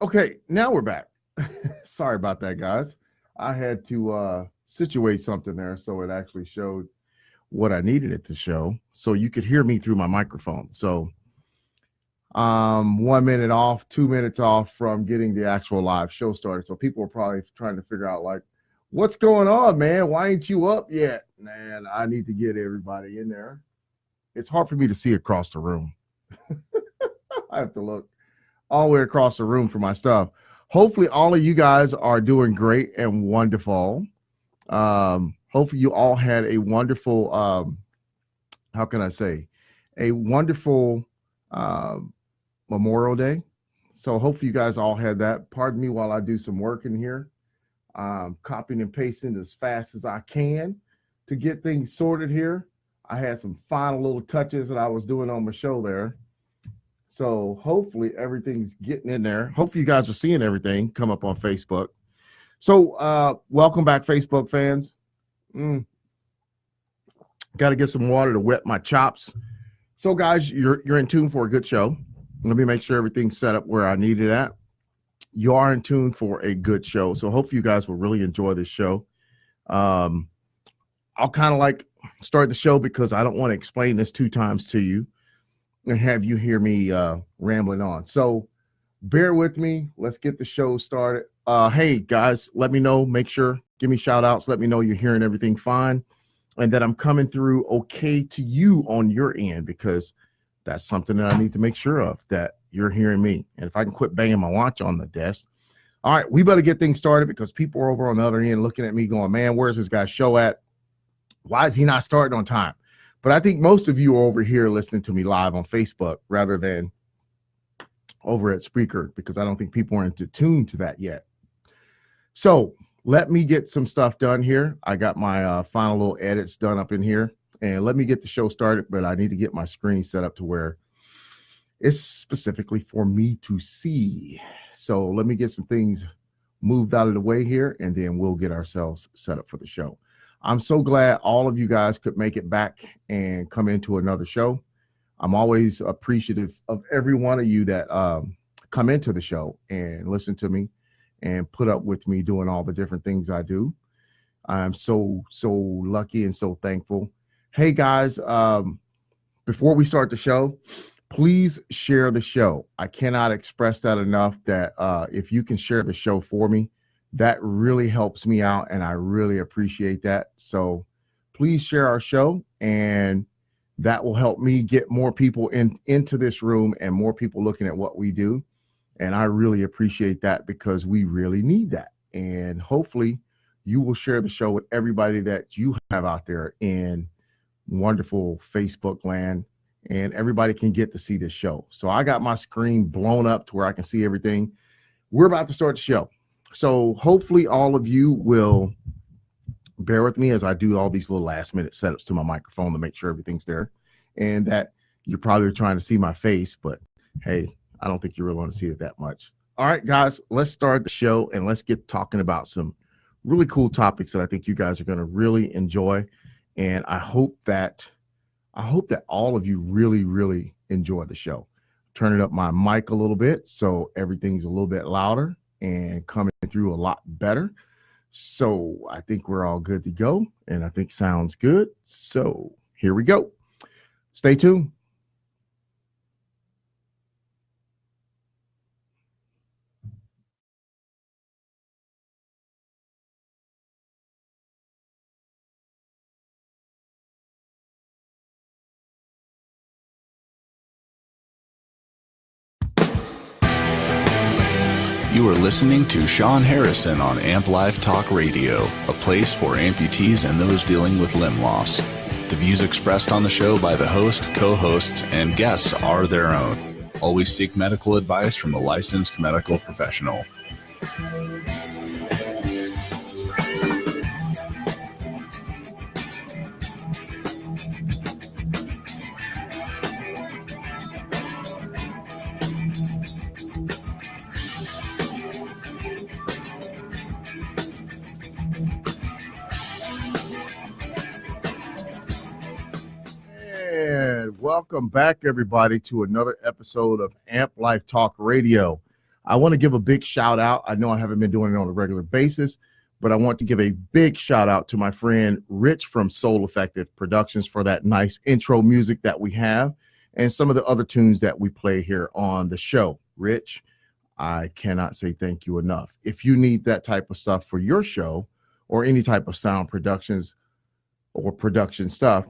Okay, now we're back. Sorry about that, guys. I had to situate something there so it actually showed what I needed it to show so you could hear me through my microphone. So 1 minute off, 2 minutes off from getting the actual live show started. So people are probably trying to figure out like, what's going on, man? Why ain't you up yet? Man, I need to get everybody in there. It's hard for me to see across the room. I have to look all the way across the room for my stuff. Hopefully all of you guys are doing great and wonderful. Hopefully you all had a wonderful, how can I say, a wonderful Memorial Day. So hopefully you guys all had that. Pardon me while I do some work in here. Copying and pasting as fast as I can to get things sorted here. I had some final little touches that I was doing on my show there. So hopefully everything's getting in there. Hopefully you guys are seeing everything come up on Facebook. So welcome back, Facebook fans. Got to get some water to wet my chops. So guys, you're in tune for a good show. Let me make sure everything's set up where I need it at. You are in tune for a good show. So hopefully you guys will really enjoy this show. I'll kind of like start the show because I don't want to explain this 2 times to you and have you hear me rambling on. So bear with me. Let's get the show started. Hey guys, let me know, make sure, give me shout outs. Let me know you're hearing everything fine and that I'm coming through okay to you on your end, because that's something that I need to make sure of, that you're hearing me. And if I can quit banging my watch on the desk. All right, we better get things started because people are over on the other end looking at me going, man, where's this guy's show at? Why is he not starting on time? But I think most of you are over here listening to me live on Facebook rather than over at Spreaker, because I don't think people are into tune to that yet. So let me get some stuff done here. I got my final little edits done up in here, and let me get the show started, but I need to get my screen set up to where it's specifically for me to see. So let me get some things moved out of the way here, and then we'll get ourselves set up for the show. I'm so glad all of you guys could make it back and come into another show. I'm always appreciative of every one of you that come into the show and listen to me and put up with me doing all the different things I do. I'm so lucky and so thankful. Hey guys, before we start the show, please share the show. I cannot express that enough, that if you can share the show for me, that really helps me out, and I really appreciate that. So please share our show, and that will help me get more people into this room and more people looking at what we do. And I really appreciate that because we really need that. And hopefully you will share the show with everybody that you have out there in wonderful Facebook land, and everybody can get to see this show. So I got my screen blown up to where I can see everything. We're about to start the show. So hopefully all of you will bear with me as I do all these little last minute setups to my microphone to make sure everything's there, and that you're probably trying to see my face, but hey, I don't think you really want to see it that much. All right, guys, let's start the show and let's get talking about some really cool topics that I think you guys are going to really enjoy. And I hope that all of you really enjoy the show. Turning up my mic a little bit so everything's a little bit louder and coming through a lot better. So I think we're all good to go, and I think sounds good. So here we go. Stay tuned. You are listening to Sean Harrison on Amp Live Talk Radio, a place for amputees and those dealing with limb loss. The views expressed on the show by the host, co-hosts, and guests are their own. Always seek medical advice from a licensed medical professional. Welcome back, everybody, to another episode of Amp Life Talk Radio. I want to give a big shout out. I know I haven't been doing it on a regular basis, but I want to give a big shout out to my friend Rich from Soul Effective Productions for that nice intro music that we have and some of the other tunes that we play here on the show. Rich, I cannot say thank you enough. If you need that type of stuff for your show or any type of sound productions or production stuff,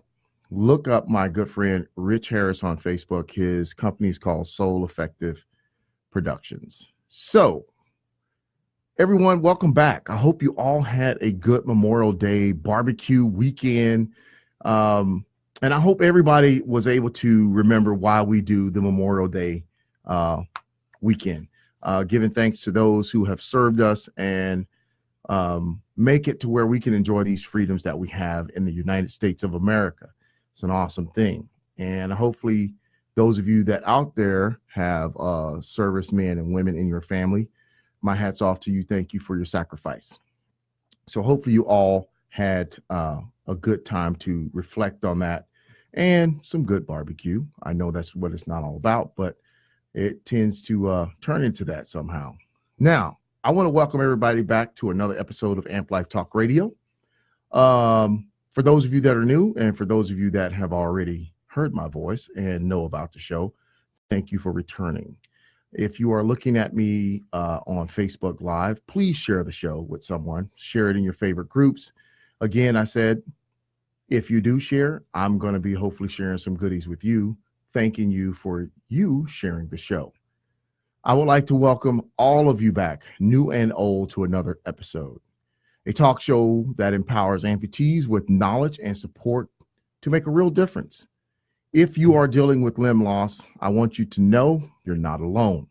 look up my good friend Rich Harris on Facebook. His company is called Soul Effective Productions. So, everyone, welcome back. I hope you all had a good Memorial Day barbecue weekend. And I hope everybody was able to remember why we do the Memorial Day weekend. Giving thanks to those who have served us and make it to where we can enjoy these freedoms that we have in the United States of America. It's an awesome thing. And hopefully those of you that out there have servicemen and women in your family, my hat's off to you. Thank you for your sacrifice. So hopefully you all had a good time to reflect on that and some good barbecue. I know that's what it's not all about, but it tends to turn into that somehow. Now, I want to welcome everybody back to another episode of Amp Life Talk Radio. For those of you that are new and for those of you that have already heard my voice and know about the show, thank you for returning. If you are looking at me on Facebook Live, please share the show with someone. Share it in your favorite groups. Again, I said, if you do share, I'm going to be hopefully sharing some goodies with you, thanking you for you sharing the show. I would like to welcome all of you back, new and old, to another episode. A talk show that empowers amputees with knowledge and support to make a real difference. If you are dealing with limb loss, I want you to know you're not alone.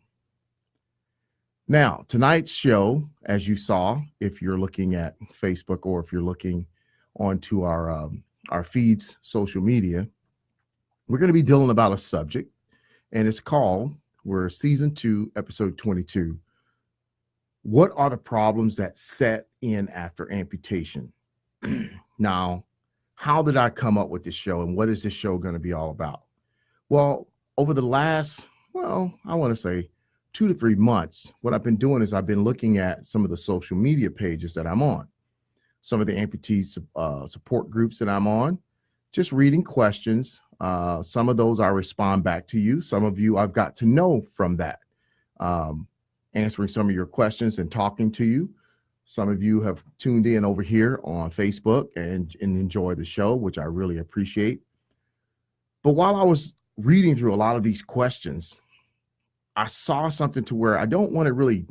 Now, tonight's show, as you saw, if you're looking at Facebook or if you're looking onto our feeds, social media, we're going to be dealing about a subject, and it's called, we're season 2, episode 22. What are the problems that set in after amputation? Now, how did I come up with this show, and what is this show going to be all about? Well, over the last, I want to say 2 to 3 months, what I've been doing is I've been looking at some of the social media pages that I'm on, some of the amputee support groups that I'm on, just reading questions. Some of those I respond back to you. Some of you I've got to know from that, answering some of your questions and talking to you. Some of you have tuned in over here on Facebook and enjoy the show, which I really appreciate. But while I was reading through a lot of these questions, I saw something to where I don't want to really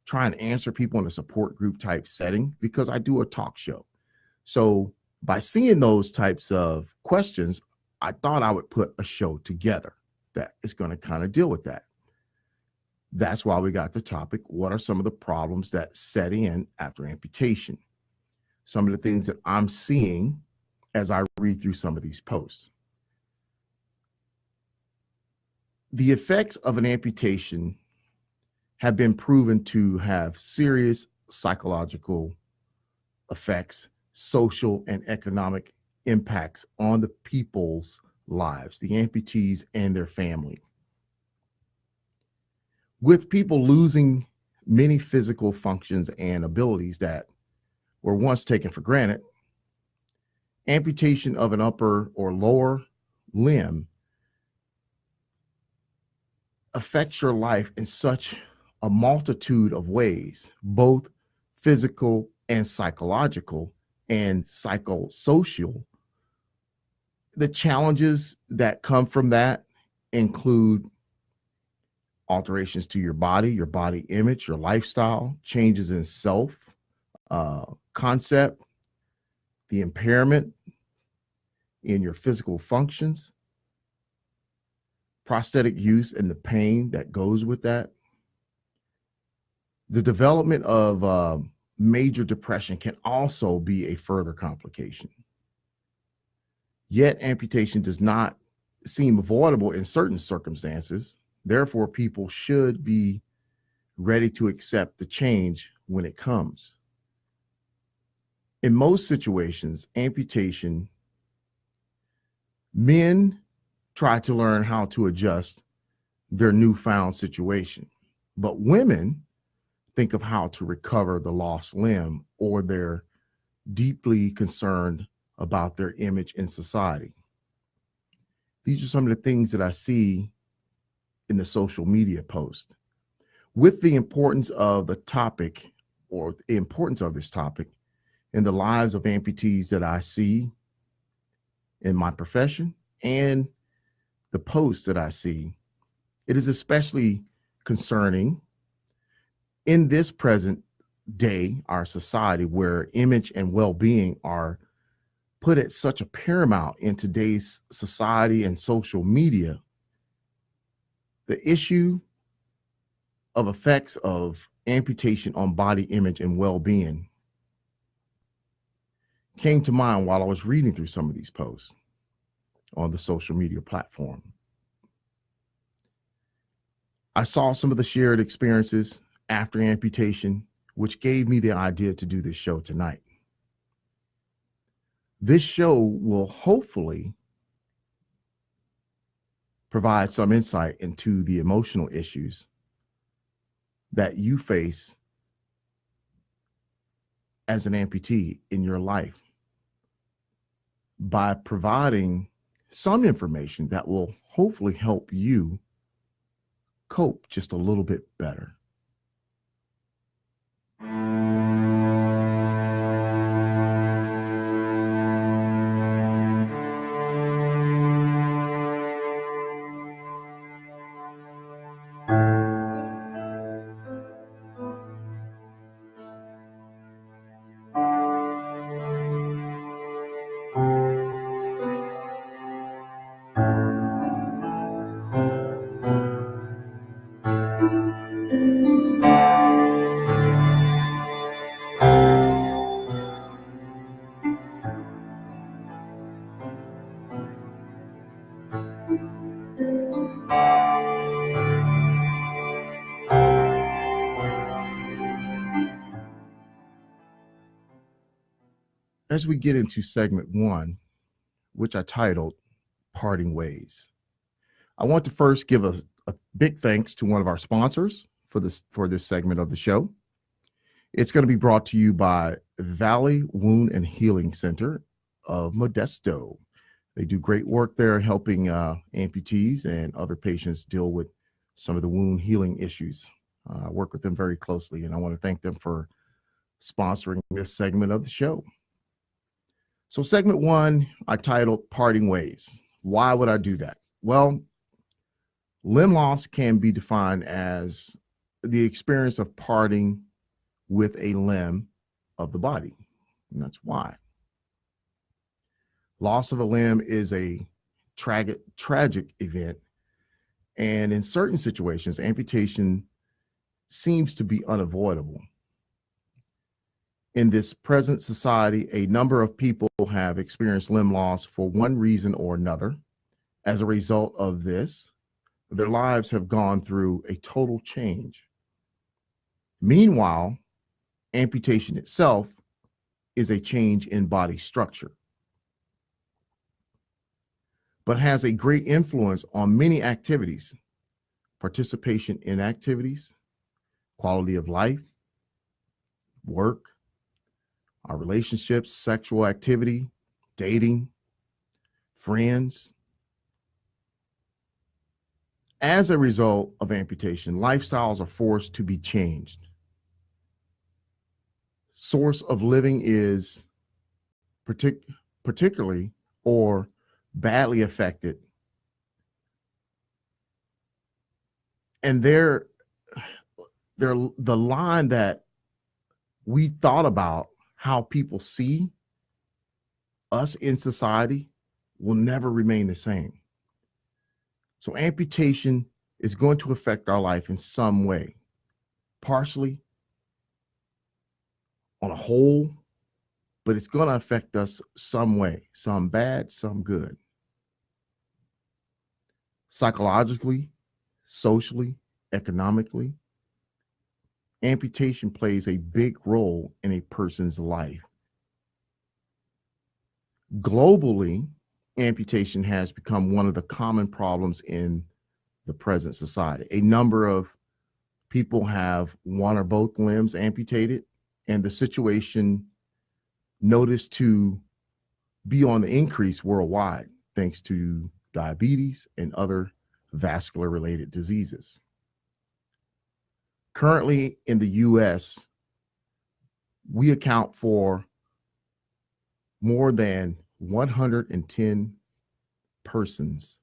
try and answer people in a support group type setting because I do a talk show. So by seeing those types of questions, I thought I would put a show together that is going to kind of deal with that. That's why we got the topic. What are some of the problems that set in after amputation? Some of the things that I'm seeing as I read through some of these posts. The effects of an amputation have been proven to have serious psychological effects, social and economic impacts on the people's lives, the amputees and their family. With people losing many physical functions and abilities that were once taken for granted, amputation of an upper or lower limb affects your life in such a multitude of ways, both physical and psychological and psychosocial. The challenges that come from that include alterations to your body image, your lifestyle, changes in self concept, the impairment in your physical functions, prosthetic use and the pain that goes with that. The development of major depression can also be a further complication. Yet amputation does not seem avoidable in certain circumstances. Therefore, people should be ready to accept the change when it comes. In most situations, amputation, men try to learn how to adjust their newfound situation. But women think of how to recover the lost limb, or they're deeply concerned about their image in society. These are some of the things that I see in the social media post. With the importance of the topic, or the importance of this topic in the lives of amputees that I see in my profession and the posts that I see, it is especially concerning in this present day, our society, where image and well-being are put at such a paramount in today's society and social media. The issue of effects of amputation on body image and well-being came to mind while I was reading through some of these posts on the social media platform. I saw some of the shared experiences after amputation, which gave me the idea to do this show tonight. This show will hopefully provide some insight into the emotional issues that you face as an amputee in your life by providing some information that will hopefully help you cope just a little bit better. As we get into segment one, which I titled Parting Ways, I want to first give a big thanks to one of our sponsors for this segment of the show. It's going to be brought to you by Valley Wound and Healing Center of Modesto. They do great work there helping amputees and other patients deal with some of the wound healing issues. I work with them very closely, and I want to thank them for sponsoring this segment of the show. So segment one, I titled Parting Ways. Why would I do that? Well, limb loss can be defined as the experience of parting with a limb of the body, and that's why. Loss of a limb is a tragic event, and in certain situations, amputation seems to be unavoidable. In this present society, a number of people have experienced limb loss for one reason or another. As a result of this, their lives have gone through a total change. Meanwhile, amputation itself is a change in body structure, but has a great influence on many activities, participation in activities, quality of life, work, our relationships, sexual activity, dating, friends. As a result of amputation, lifestyles are forced to be changed. Source of living is particularly or badly affected. And the line that we thought about how people see us in society will never remain the same. So amputation is going to affect our life in some way, partially, on a whole, but it's going to affect us some way, some bad, some good. Psychologically, socially, economically, amputation plays a big role in a person's life. Globally, amputation has become one of the common problems in the present society. A number of People have one or both limbs amputated, and the situation noticed to be on the increase worldwide, thanks to diabetes and other vascular related diseases. Currently in the US, we account for more than 110 persons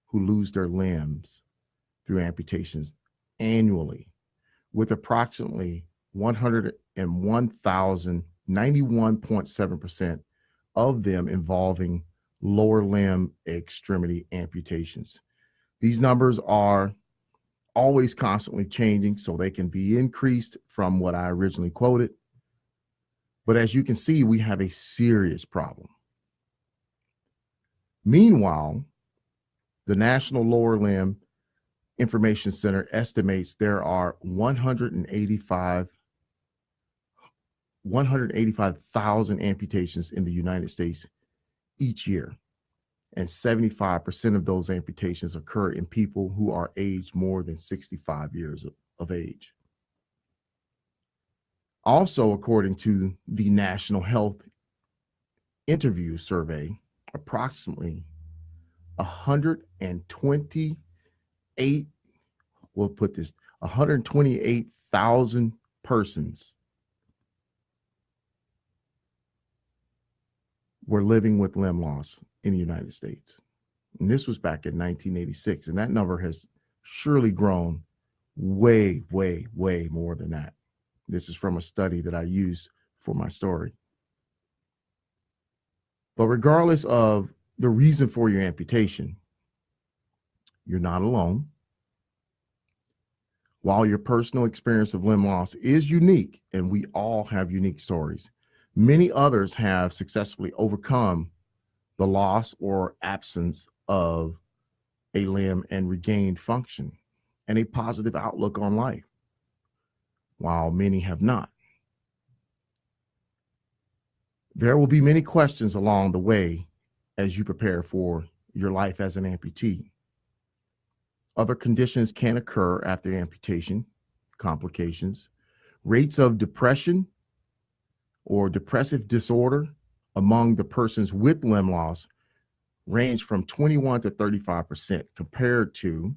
who lose their limbs through amputations annually, with approximately 101,000, 91.7% of them involving lower limb extremity amputations. These numbers are always constantly changing, so they can be increased from what I originally quoted. But as you can see, we have a serious problem. Meanwhile, the National Lower Limb Information Center estimates there are 185,000 amputations in the United States each year, and 75% of those amputations occur in people who are aged more than 65 years of age. Also, according to the National Health Interview Survey, approximately 128,000 persons were living with limb loss in the United States. And this was back in 1986. And that number has surely grown way, way, way more than that. This is from a study that I used for my story. But regardless of the reason for your amputation, you're not alone. While your personal experience of limb loss is unique, and we all have unique stories, many others have successfully overcome the loss or absence of a limb and regained function and a positive outlook on life, while many have not. There will be many questions along the way as you prepare for your life as an amputee. Other conditions can occur after amputation, complications. Rates of depression or depressive disorder among the persons with limb loss range from 21 to 35% compared to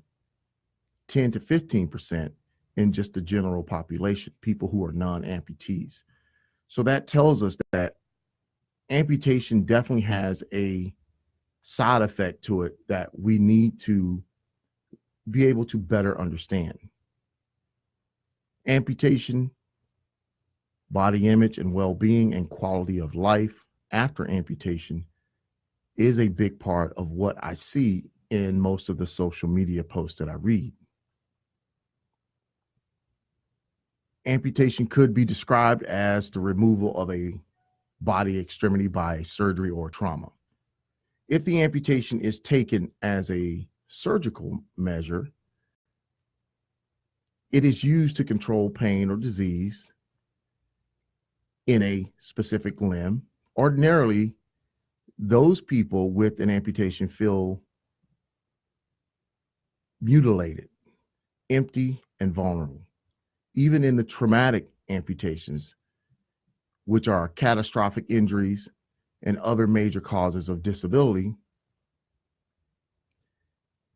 10 to 15% in just the general population, people who are non-amputees. So that tells us that amputation definitely has a side effect to it that we need to be able to better understand. Amputation, body image and well-being and quality of life after amputation is a big part of what I see in most of the social media posts that I read. Amputation could be described as the removal of a body extremity by surgery or trauma. If the amputation is taken as a surgical measure, it is used to control pain or disease in a specific limb. Ordinarily, those people with an amputation feel mutilated, empty, and vulnerable. Even in the traumatic amputations, which are catastrophic injuries and other major causes of disability,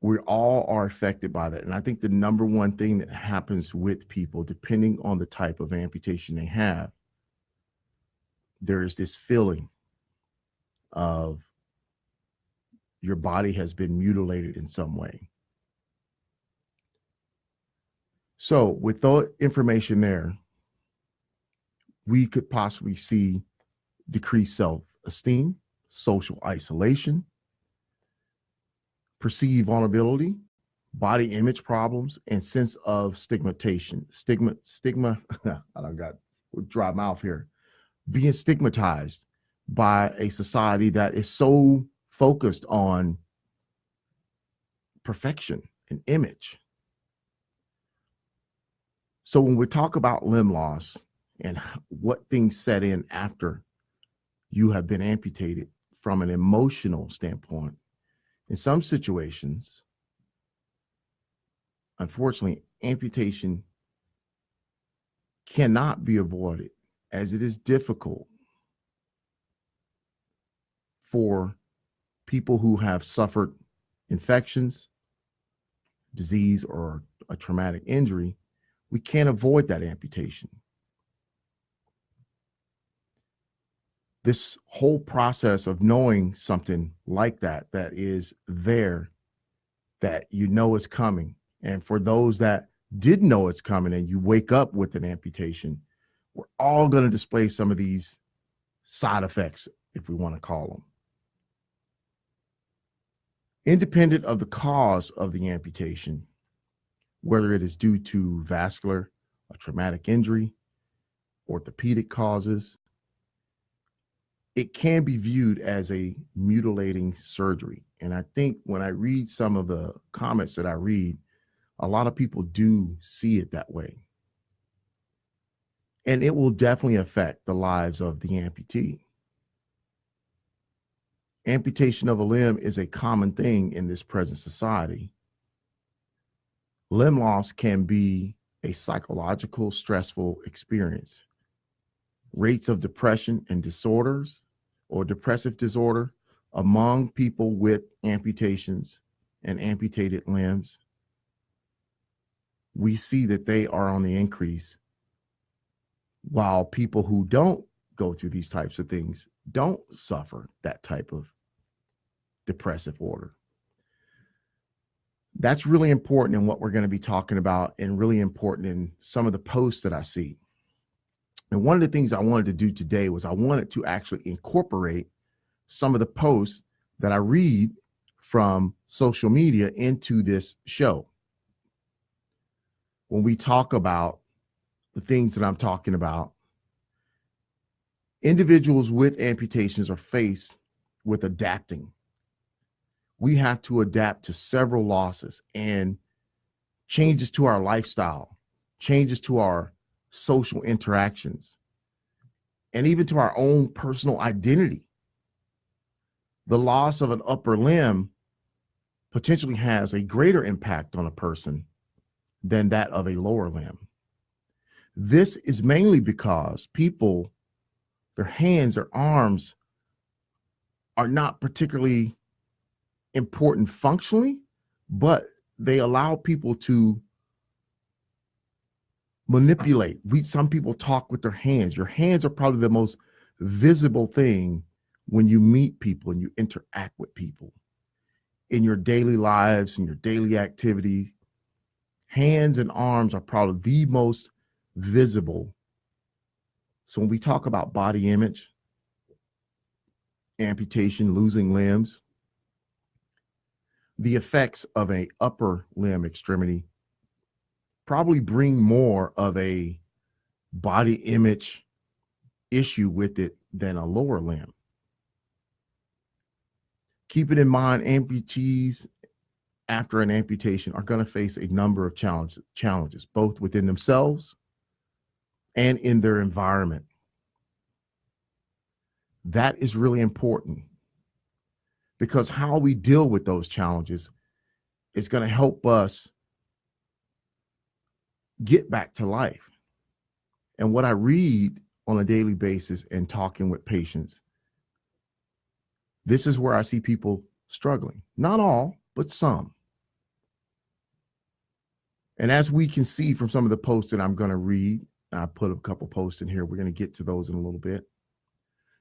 we all are affected by that. And I think the number one thing that happens with people, depending on the type of amputation they have, there is this feeling of your body has been mutilated in some way. So with the information there, we could possibly see decreased self-esteem, social isolation, perceived vulnerability, body image problems, and sense of stigmatization. Stigma, I don't got dry mouth here. Being stigmatized by a society that is so focused on perfection and image. So when we talk about limb loss and what things set in after you have been amputated from an emotional standpoint, in some situations, unfortunately, amputation cannot be avoided, as it is difficult for people who have suffered infections, disease, or a traumatic injury. We can't avoid that amputation. This whole process of knowing something like that is there, that you know is coming. And for those that didn't know it's coming and you wake up with an amputation, we're all going to display some of these side effects, if we want to call them. Independent of the cause of the amputation, whether it is due to vascular, a traumatic injury, orthopedic causes, it can be viewed as a mutilating surgery. And I think when I read some of the comments that I read, a lot of people do see it that way. And it will definitely affect the lives of the amputee. Amputation of a limb is a common thing in this present society. Limb loss can be a psychological, stressful experience. Rates of depression and disorders or depressive disorder among people with amputations and amputated limbs, we see that they are on the increase, while people who don't go through these types of things don't suffer that type of depressive order. That's really important in what we're going to be talking about, and really important in some of the posts that I see. And one of the things I wanted to do today was I wanted to actually incorporate some of the posts that I read from social media into this show. When we talk about the things that I'm talking about, individuals with amputations are faced with adapting. We have to adapt to several losses and changes to our lifestyle, changes to our social interactions, and even to our own personal identity. The loss of an upper limb potentially has a greater impact on a person than that of a lower limb. This is mainly because people, their hands or arms are not particularly important functionally, but they allow people to manipulate. Some people talk with their hands. Your hands are probably the most visible thing when you meet people and you interact with people in your daily lives and your daily activity. Hands and arms are probably the most visible. So when we talk about body image, amputation, losing limbs, the effects of an upper limb extremity probably bring more of a body image issue with it than a lower limb. Keep it in mind, amputees after an amputation are going to face a number of challenges, both within themselves and in their environment. That is really important, because how we deal with those challenges is going to help us get back to life. And what I read on a daily basis and talking with patients, this is where I see people struggling. Not all, but some. And as we can see from some of the posts that I'm going to read, and I put a couple posts in here, we're going to get to those in a little bit.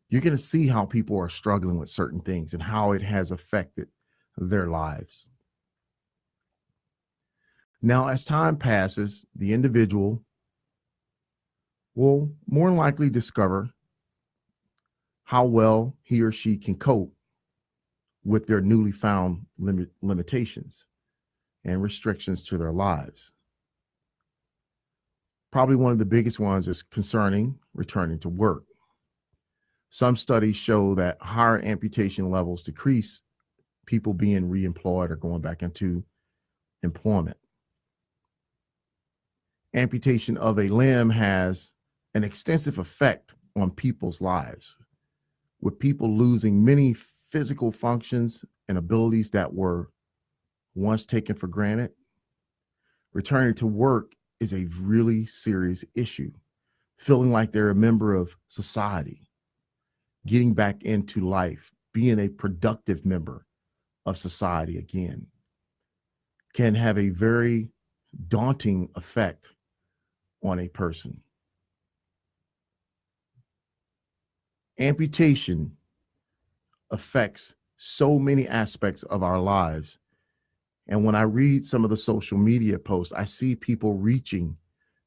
You're going to see how people are struggling with certain things and how it has affected their lives. Now, as time passes, the individual will more likely discover how well he or she can cope with their newly found limitations and restrictions to their lives. Probably one of the biggest ones is concerning returning to work. Some studies show that higher amputation levels decrease people being reemployed or going back into employment. Amputation of a limb has an extensive effect on people's lives, with people losing many physical functions and abilities that were once taken for granted. Returning to work is a really serious issue, feeling like they're a member of society, getting back into life, being a productive member of society again, can have a very daunting effect on a person. Amputation affects so many aspects of our lives. And when I read some of the social media posts, I see people reaching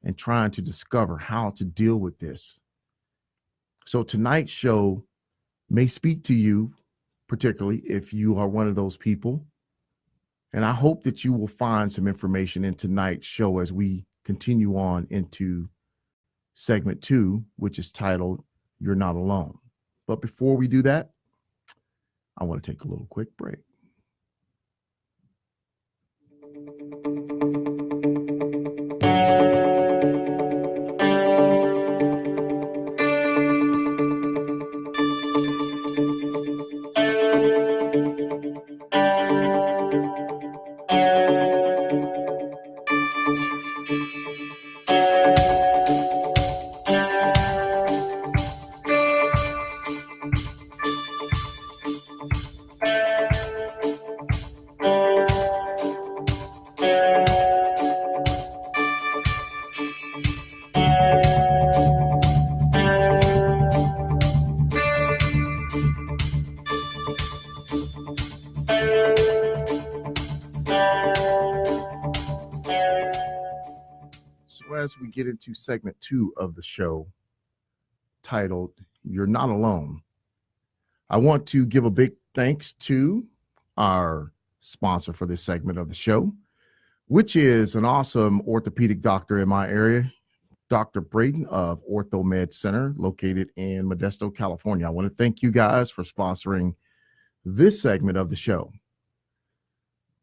and trying to discover how to deal with this. So tonight's show may speak to you, particularly if you are one of those people. And I hope that you will find some information in tonight's show as we continue on into segment 2, which is titled, You're Not Alone. But before we do that, I want to take a little quick break. So as we get into segment 2 of the show titled, You're Not Alone, I want to give a big thanks to our sponsor for this segment of the show, which is an awesome orthopedic doctor in my area, Dr. Braden of OrthoMed Center, located in Modesto, California. I want to thank you guys for sponsoring this segment of the show.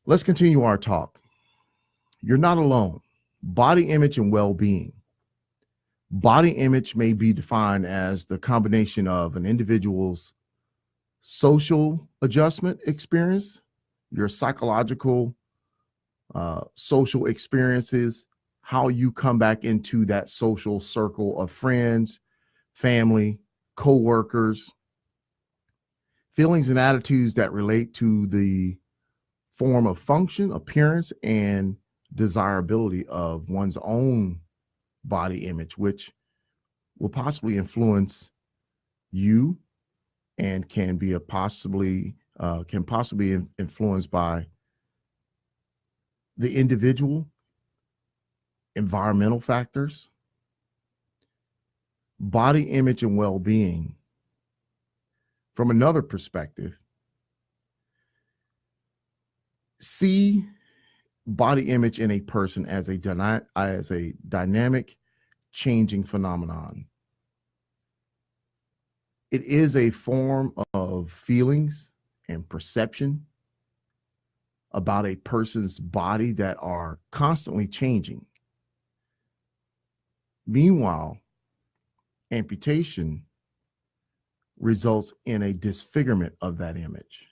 Let's continue our talk. You're not alone. Body image and well-being. Body image may be defined as the combination of an individual's social adjustment experience, your psychological, social experiences, how you come back into that social circle of friends, family, co-workers, feelings and attitudes that relate to the form of function, appearance, and desirability of one's own body image, which will possibly influence you and can be can possibly influenced by the individual, environmental factors, body image and well-being. From another perspective, see body image in a person as a dynamic, changing phenomenon. It is a form of feelings and perception about a person's body that are constantly changing. Meanwhile, amputation results in a disfigurement of that image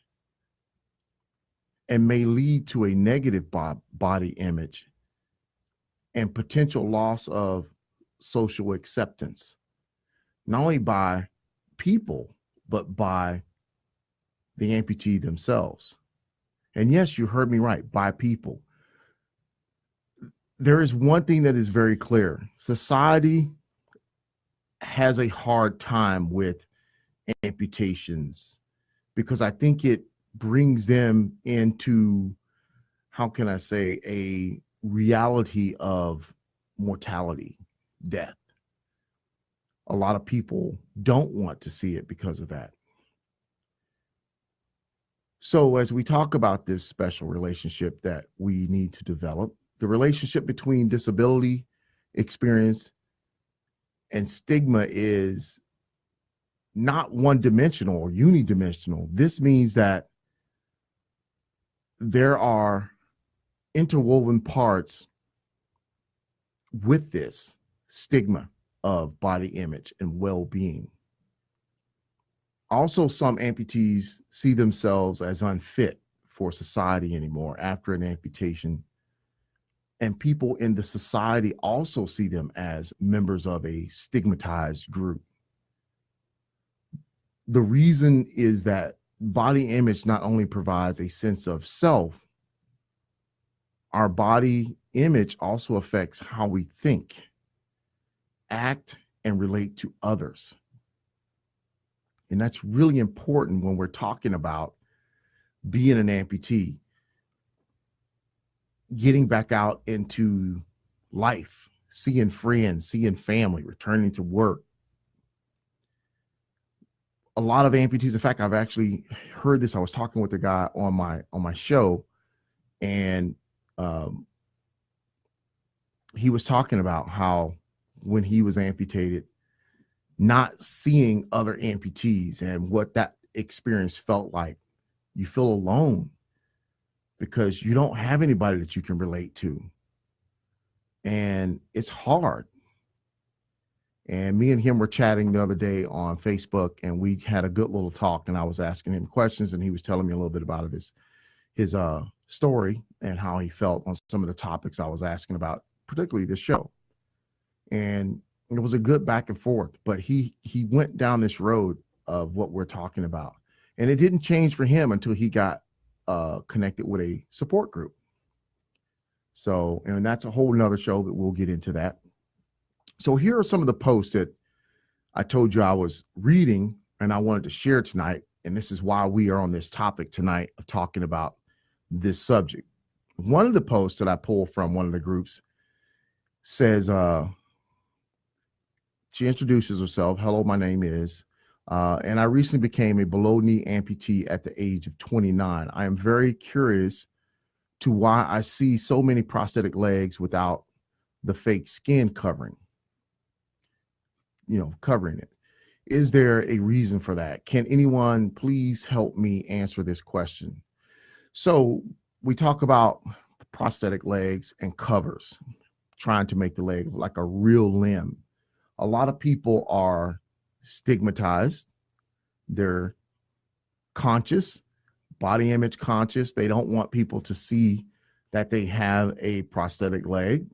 and may lead to a negative body image and potential loss of social acceptance, not only by people, but by the amputee themselves. And yes, you heard me right, by people. There is one thing that is very clear. Society has a hard time with amputations because I think it brings them into, how can I say, a reality of mortality, death. A lot of people don't want to see it because of that. So as we talk about this special relationship that we need to develop, the relationship between disability, experience, and stigma is not one-dimensional or unidimensional. This means that there are interwoven parts with this stigma of body image and well-being. Also, some amputees see themselves as unfit for society anymore after an amputation And people in the society also see them as members of a stigmatized group. The reason is that body image not only provides a sense of self, our body image also affects how we think, act, and relate to others. And that's really important when we're talking about being an amputee, getting back out into life, seeing friends, seeing family, returning to work. A lot of amputees, in fact, I've actually heard this. I was talking with a guy on my show, and he was talking about how when he was amputated, not seeing other amputees and what that experience felt like. You feel alone because you don't have anybody that you can relate to. And it's hard. And me and him were chatting the other day on Facebook, and we had a good little talk, and I was asking him questions, and he was telling me a little bit about his story and how he felt on some of the topics I was asking about, particularly this show. And it was a good back and forth, but he went down this road of what we're talking about. And it didn't change for him until he got connected with a support group. So, and that's a whole nother show, but we'll get into that. So here are some of the posts that I told you I was reading and I wanted to share tonight. And this is why we are on this topic tonight of talking about this subject. One of the posts that I pulled from one of the groups says, she introduces herself. Hello, my name is, and I recently became a below knee amputee at the age of 29. I am very curious to why I see so many prosthetic legs without the fake skin covering, covering it. Is there a reason for that? Can anyone please help me answer this question? So we talk about prosthetic legs and covers, trying to make the leg like a real limb. A lot of people are stigmatized. They're conscious, body image conscious. They don't want people to see that they have a prosthetic leg.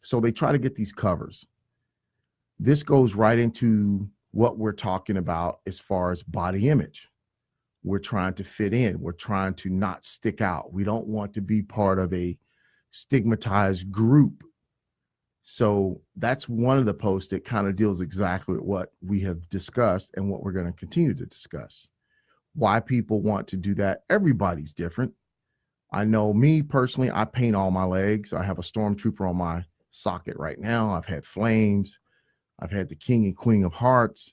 So they try to get these covers. This goes right into what we're talking about as far as body image. We're trying to fit in. We're trying to not stick out. We don't want to be part of a stigmatized group. So that's one of the posts that kind of deals exactly with what we have discussed and what we're going to continue to discuss. Why people want to do that. Everybody's different. I know me personally, I paint all my legs. I have a stormtrooper on my socket right now. I've had flames. I've had the king and queen of hearts,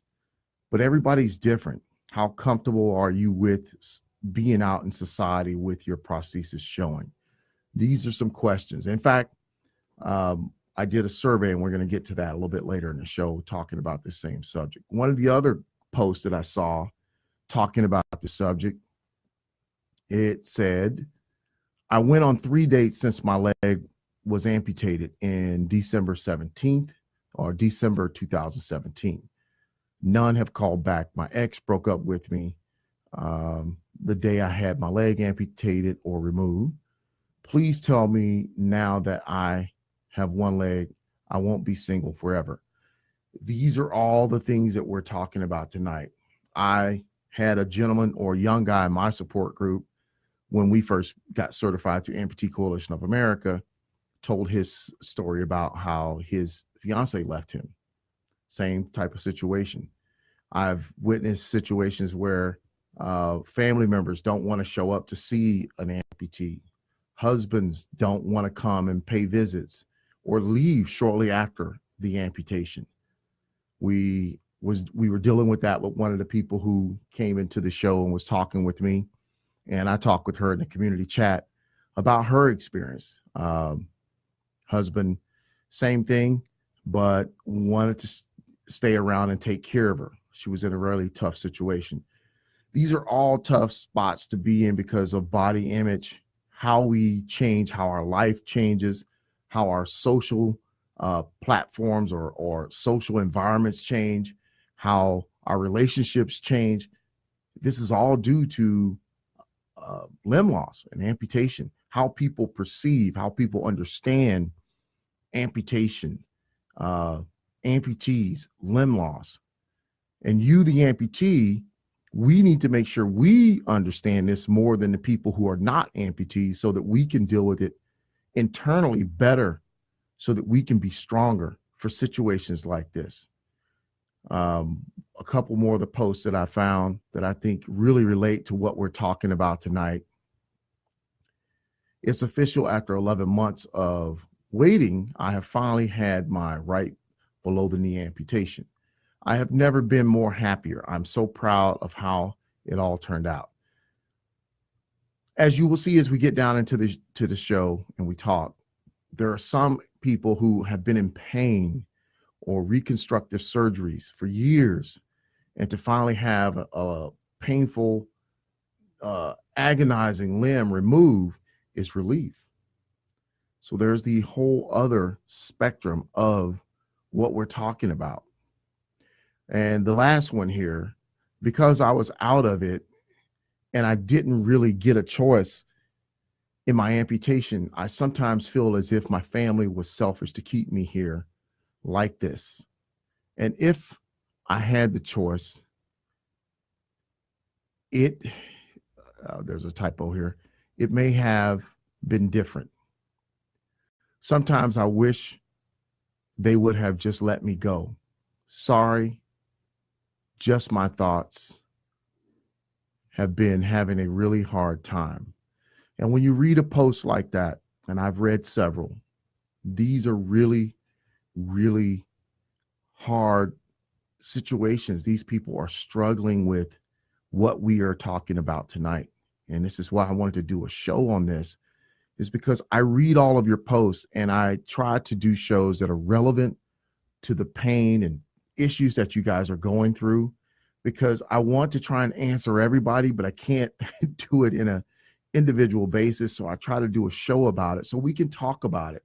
but everybody's different. How comfortable are you with being out in society with your prosthesis showing? These are some questions. In fact, I did a survey, and we're going to get to that a little bit later in the show, talking about this same subject. One of the other posts that I saw talking about the subject, it said, I went on 3 dates since my leg was amputated in December 17th or December 2017. None have called back. My ex broke up with me the day I had my leg amputated or removed. Please tell me now that I have one leg, I won't be single forever. These are all the things that we're talking about tonight. I had a gentleman or a young guy in my support group when we first got certified to Amputee Coalition of America, told his story about how his fiance left him. Same type of situation. I've witnessed situations where family members don't want to show up to see an amputee. Husbands don't want to come and pay visits or leave shortly after the amputation. We were dealing with that with one of the people who came into the show and was talking with me, and I talked with her in the community chat about her experience. Husband, same thing, but wanted to stay around and take care of her. She was in a really tough situation. These are all tough spots to be in because of body image, how we change, how our life changes, how our social platforms or social environments change, how our relationships change. This is all due to limb loss and amputation, how people perceive, how people understand amputation, amputees, limb loss. And you, the amputee, we need to make sure we understand this more than the people who are not amputees so that we can deal with it internally better so that we can be stronger for situations like this. A couple more of the posts that I found that I think really relate to what we're talking about tonight. It's official. After 11 months of waiting, I have finally had my right below the knee amputation. I have never been more happier. I'm so proud of how it all turned out. As you will see as we get down into the show and we talk, there are some people who have been in pain or reconstructive surgeries for years, and to finally have a painful, agonizing limb removed is relief. So there's the whole other spectrum of what we're talking about. And the last one here, because I was out of it and I didn't really get a choice in my amputation, I sometimes feel as if my family was selfish to keep me here like this. And if I had the choice, there's a typo here, it may have been different. Sometimes I wish they would have just let me go. Sorry, just my thoughts. Have been having a really hard time. And when you read a post like that, and I've read several, these are really, really hard situations. These people are struggling with what we are talking about tonight. And this is why I wanted to do a show on this, is because I read all of your posts and I try to do shows that are relevant to the pain and issues that you guys are going through, because I want to try and answer everybody, but I can't do it in an individual basis. So I try to do a show about it so we can talk about it.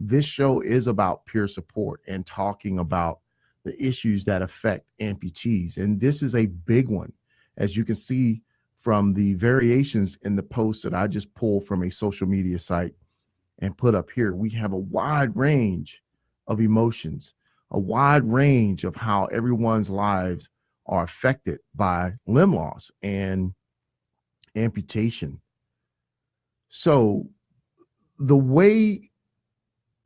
This show is about peer support and talking about the issues that affect amputees. And this is a big one. As you can see from the variations in the posts that I just pulled from a social media site and put up here, we have a wide range of emotions, a wide range of how everyone's lives are affected by limb loss and amputation. So the way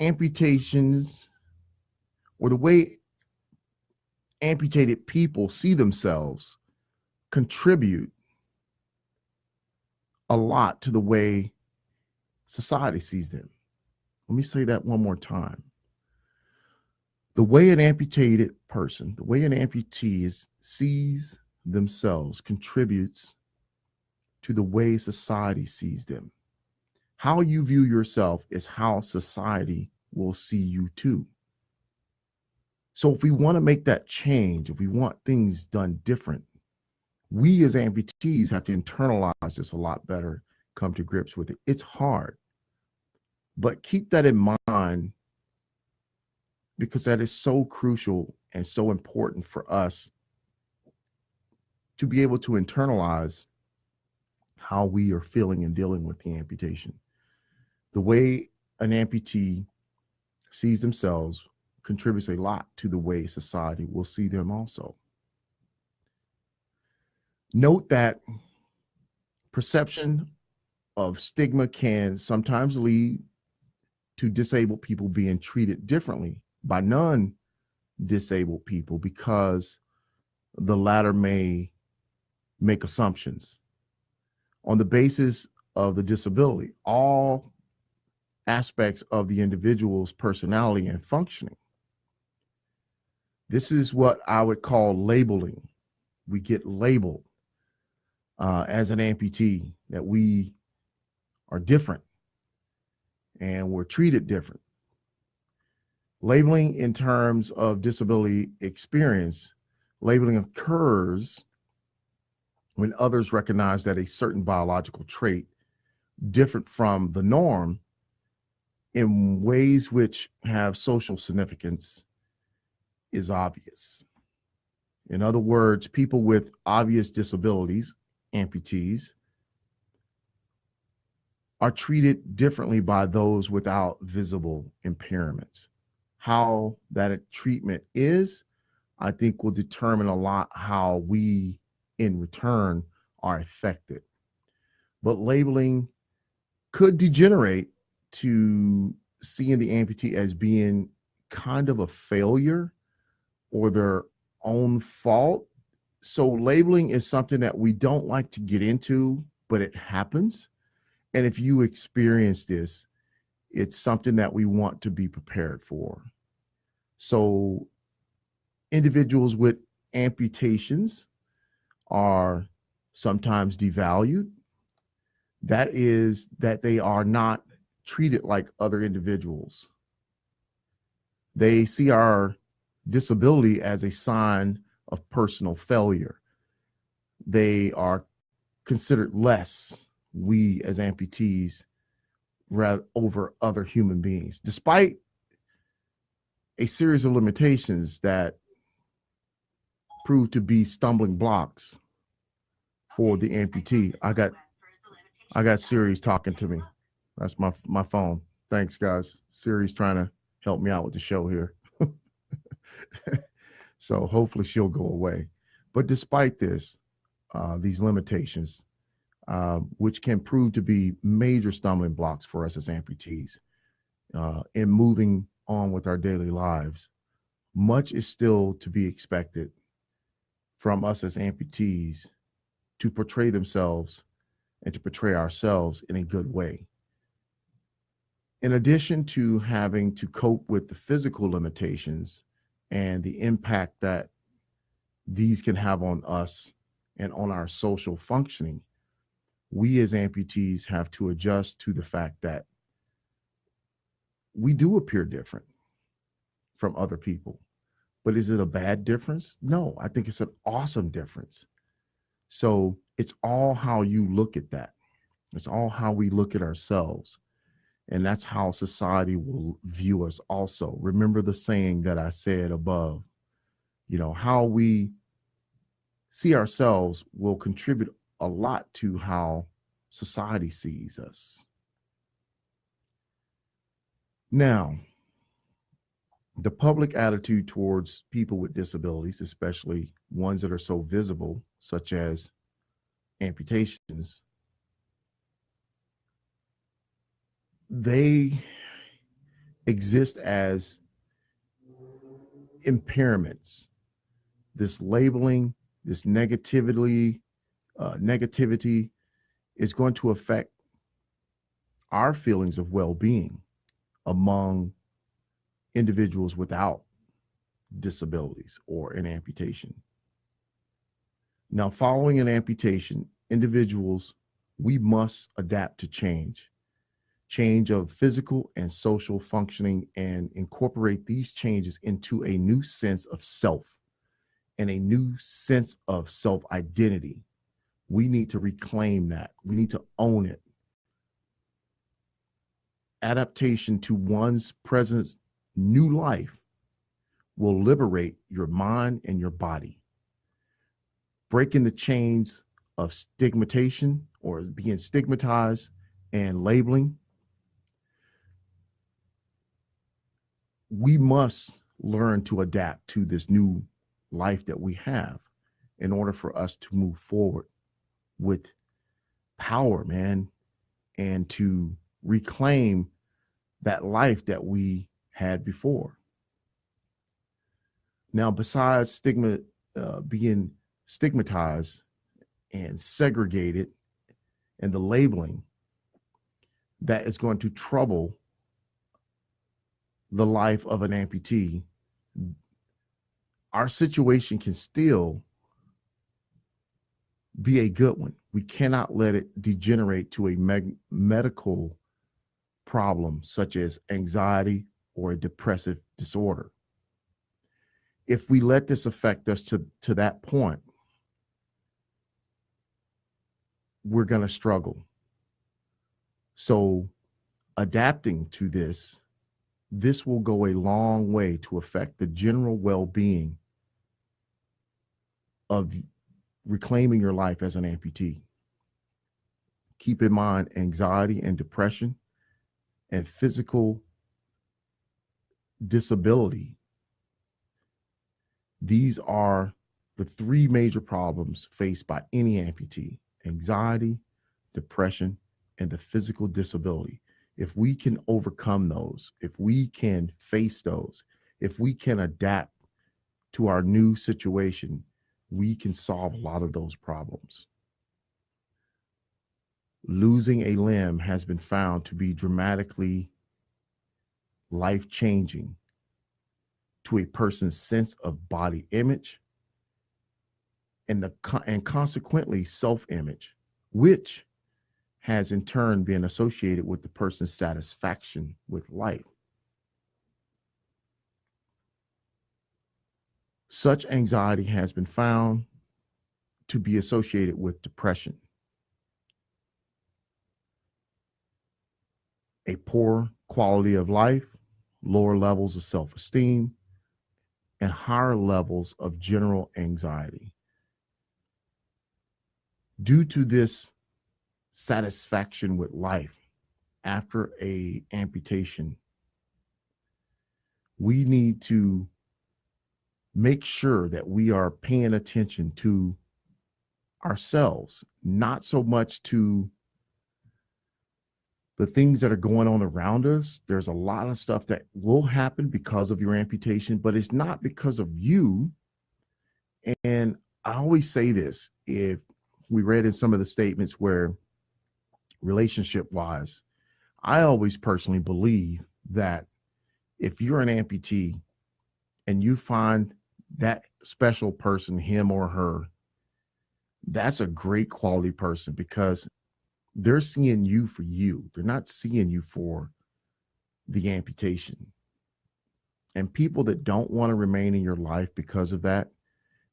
amputations, or the way amputated people see themselves, contribute a lot to the way society sees them. Let me say that one more time. The way an amputated person, the way an amputee sees themselves contributes to the way society sees them. How you view yourself is how society will see you too. So if we want to make that change, if we want things done different, we as amputees have to internalize this a lot better, come to grips with it. It's hard, but keep that in mind, because that is so crucial and so important for us to be able to internalize how we are feeling and dealing with the amputation. The way an amputee sees themselves contributes a lot to the way society will see them also. Note that perception of stigma can sometimes lead to disabled people being treated differently by non-disabled people, because the latter may make assumptions on the basis of the disability, all aspects of the individual's personality and functioning. This is what I would call labeling. We get labeled as an amputee, that we are different and we're treated different. Labeling in terms of disability experience, labeling occurs when others recognize that a certain biological trait different from the norm in ways which have social significance is obvious. In other words, people with obvious disabilities, amputees, are treated differently by those without visible impairments. How that treatment is, I think, will determine a lot how we, in return, are affected. But labeling could degenerate to seeing the amputee as being kind of a failure or their own fault. So labeling is something that we don't like to get into, but it happens. And if you experience this, it's something that we want to be prepared for. So individuals with amputations are sometimes devalued. That is that they are not treated like other individuals. They see our disability as a sign of personal failure. They are considered less, we as amputees, rather over other human beings, despite a series of limitations that prove to be stumbling blocks for the amputee. I got Siri's talking to me. That's my phone. Thanks, guys. Siri's trying to help me out with the show here. So hopefully she'll go away. But despite this, these limitations, which can prove to be major stumbling blocks for us as amputees in moving on with our daily lives, much is still to be expected from us as amputees to portray themselves and to portray ourselves in a good way. In addition to having to cope with the physical limitations and the impact that these can have on us and on our social functioning, we as amputees have to adjust to the fact that we do appear different from other people. But is it a bad difference? No, I think it's an awesome difference. So it's all how you look at that. It's all how we look at ourselves. And that's how society will view us also. Remember the saying that I said above, how we see ourselves will contribute a lot to how society sees us. Now, the public attitude towards people with disabilities, especially ones that are so visible, such as amputations, they exist as impairments. This labeling, this negativity is going to affect our feelings of well-being among individuals without disabilities or an amputation. Now, following an amputation, individuals, we must adapt to change of physical and social functioning, and incorporate these changes into a new sense of self and a new sense of self-identity. We need to reclaim that. We need to own it. Adaptation to one's present new life will liberate your mind and your body. Breaking the chains of stigmatization or being stigmatized and labeling. We must learn to adapt to this new life that we have in order for us to move forward with power, man, and to reclaim that life that we had before. Now, besides being stigmatized and segregated and the labeling that is going to trouble the life of an amputee, our situation can still be a good one. We cannot let it degenerate to a medical problem such as anxiety or a depressive disorder. If we let this affect us to that point, we're going to struggle. So adapting to this will go a long way to affect the general well-being of reclaiming your life as an amputee. keep in mind anxiety and depression and physical disability. These are the three major problems faced by any amputee: anxiety, depression, and the physical disability. If we can overcome those, if we can face those, if we can adapt to our new situation, we can solve a lot of those problems. Losing a limb has been found to be dramatically life changing to a person's sense of body image and consequently self image, which has in turn been associated with the person's satisfaction with life. Such anxiety has been found to be associated with depression, a poor quality of life, lower levels of self esteem, and higher levels of general anxiety. Due to this satisfaction with life after a amputation, we need to make sure that we are paying attention to ourselves, not so much to the things that are going on around us. There's a lot of stuff that will happen because of your amputation, but it's not because of you. And I always say this, if we read in some of the statements where relationship wise, I always personally believe that if you're an amputee and you find that special person, him or her, that's a great quality person, because they're seeing you for you. They're not seeing you for the amputation. And people that don't want to remain in your life because of that,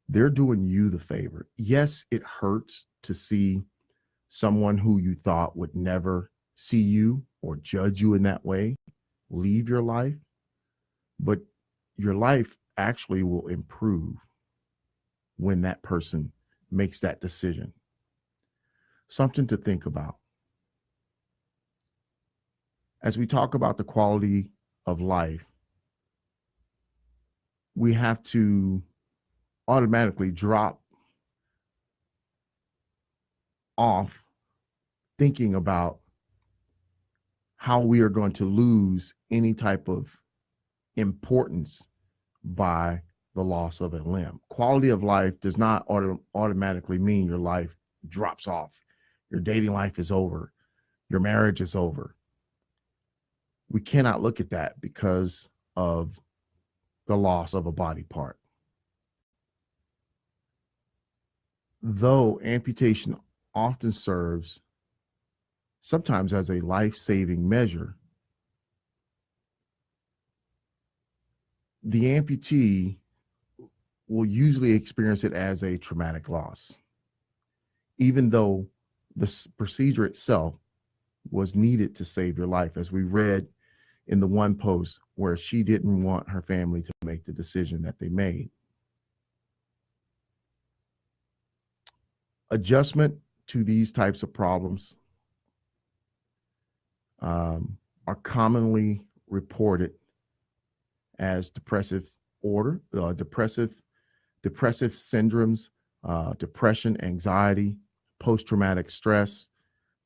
they're doing you the favor. Yes, it hurts to see someone who you thought would never see you or judge you in that way leave your life, but your life actually will improve when that person makes that decision. Something to think about. As we talk about the quality of life, we have to automatically drop off thinking about how we are going to lose any type of importance by the loss of a limb. Quality of life does not automatically mean your life drops off. Your dating life is over. Your marriage is over. We cannot look at that because of the loss of a body part. Though amputation often serves sometimes as a life-saving measure, the amputee will usually experience it as a traumatic loss, even though the procedure itself was needed to save your life, as we read in the one post where she didn't want her family to make the decision that they made. Adjustment to these types of problems are commonly reported as depressive syndromes, depression, anxiety, post-traumatic stress,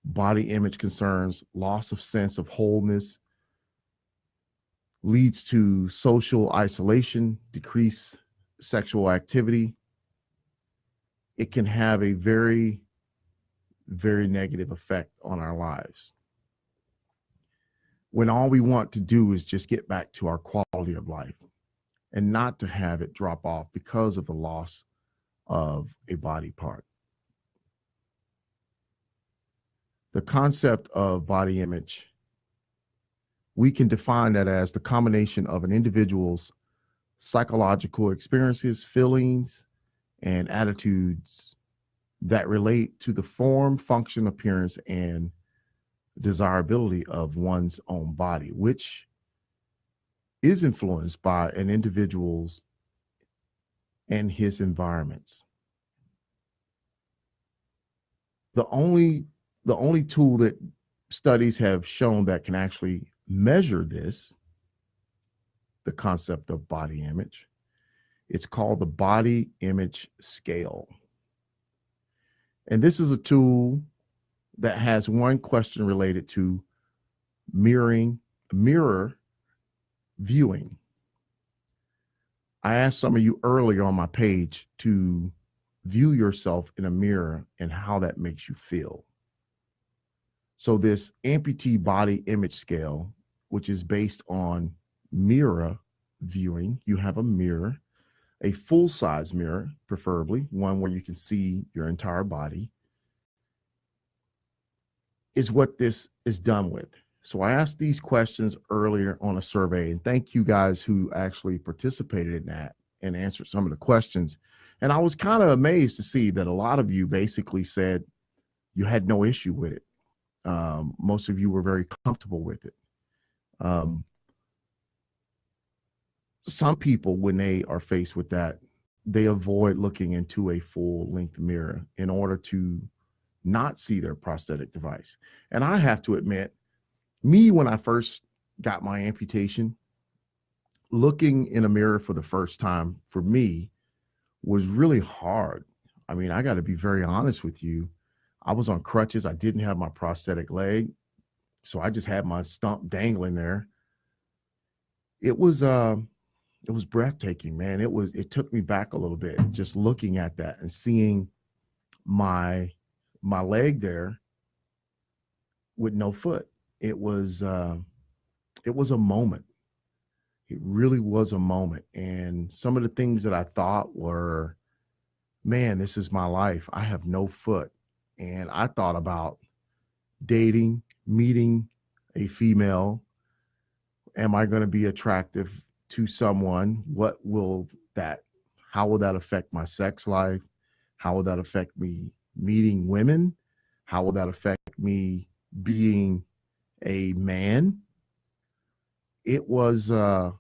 body image concerns, loss of sense of wholeness, leads to social isolation, decreased sexual activity. It can have a very, very negative effect on our lives, when all we want to do is just get back to our quality of life and not to have it drop off because of the loss of a body part. The concept of body image, we can define that as the combination of an individual's psychological experiences, feelings, and attitudes that relate to the form, function, appearance, and desirability of one's own body, which is influenced by an individual's and his environments. The only the only tool that studies have shown that can actually measure this, the concept of body image, it's called the body image scale. And this is a tool that has one question related to mirror viewing. I asked some of you earlier on my page to view yourself in a mirror and how that makes you feel. So this amputee body image scale, which is based on mirror viewing, you have a mirror, a full-size mirror, preferably one where you can see your entire body, is what this is done with. So I asked these questions earlier on a survey, and thank you guys who actually participated in that and answered some of the questions. And I was kind of amazed to see that a lot of you basically said you had no issue with it. Most of you were very comfortable with it. Some people, when they are faced with that, they avoid looking into a full-length mirror in order to not see their prosthetic device. And I have to admit, me, when I first got my amputation, looking in a mirror for the first time for me was really hard. I mean, I got to be very honest with you. I was on crutches. I didn't have my prosthetic leg, so I just had my stump dangling there. It was breathtaking, man. It took me back a little bit just looking at that and seeing my leg there with no foot. It was a moment. It really was a moment. And some of the things that I thought were, man, this is my life. I have no foot. And I thought about dating, meeting a female. Am I going to be attractive to someone? How will that affect my sex life? How will that affect me meeting women? How will that affect me being a man? It was kind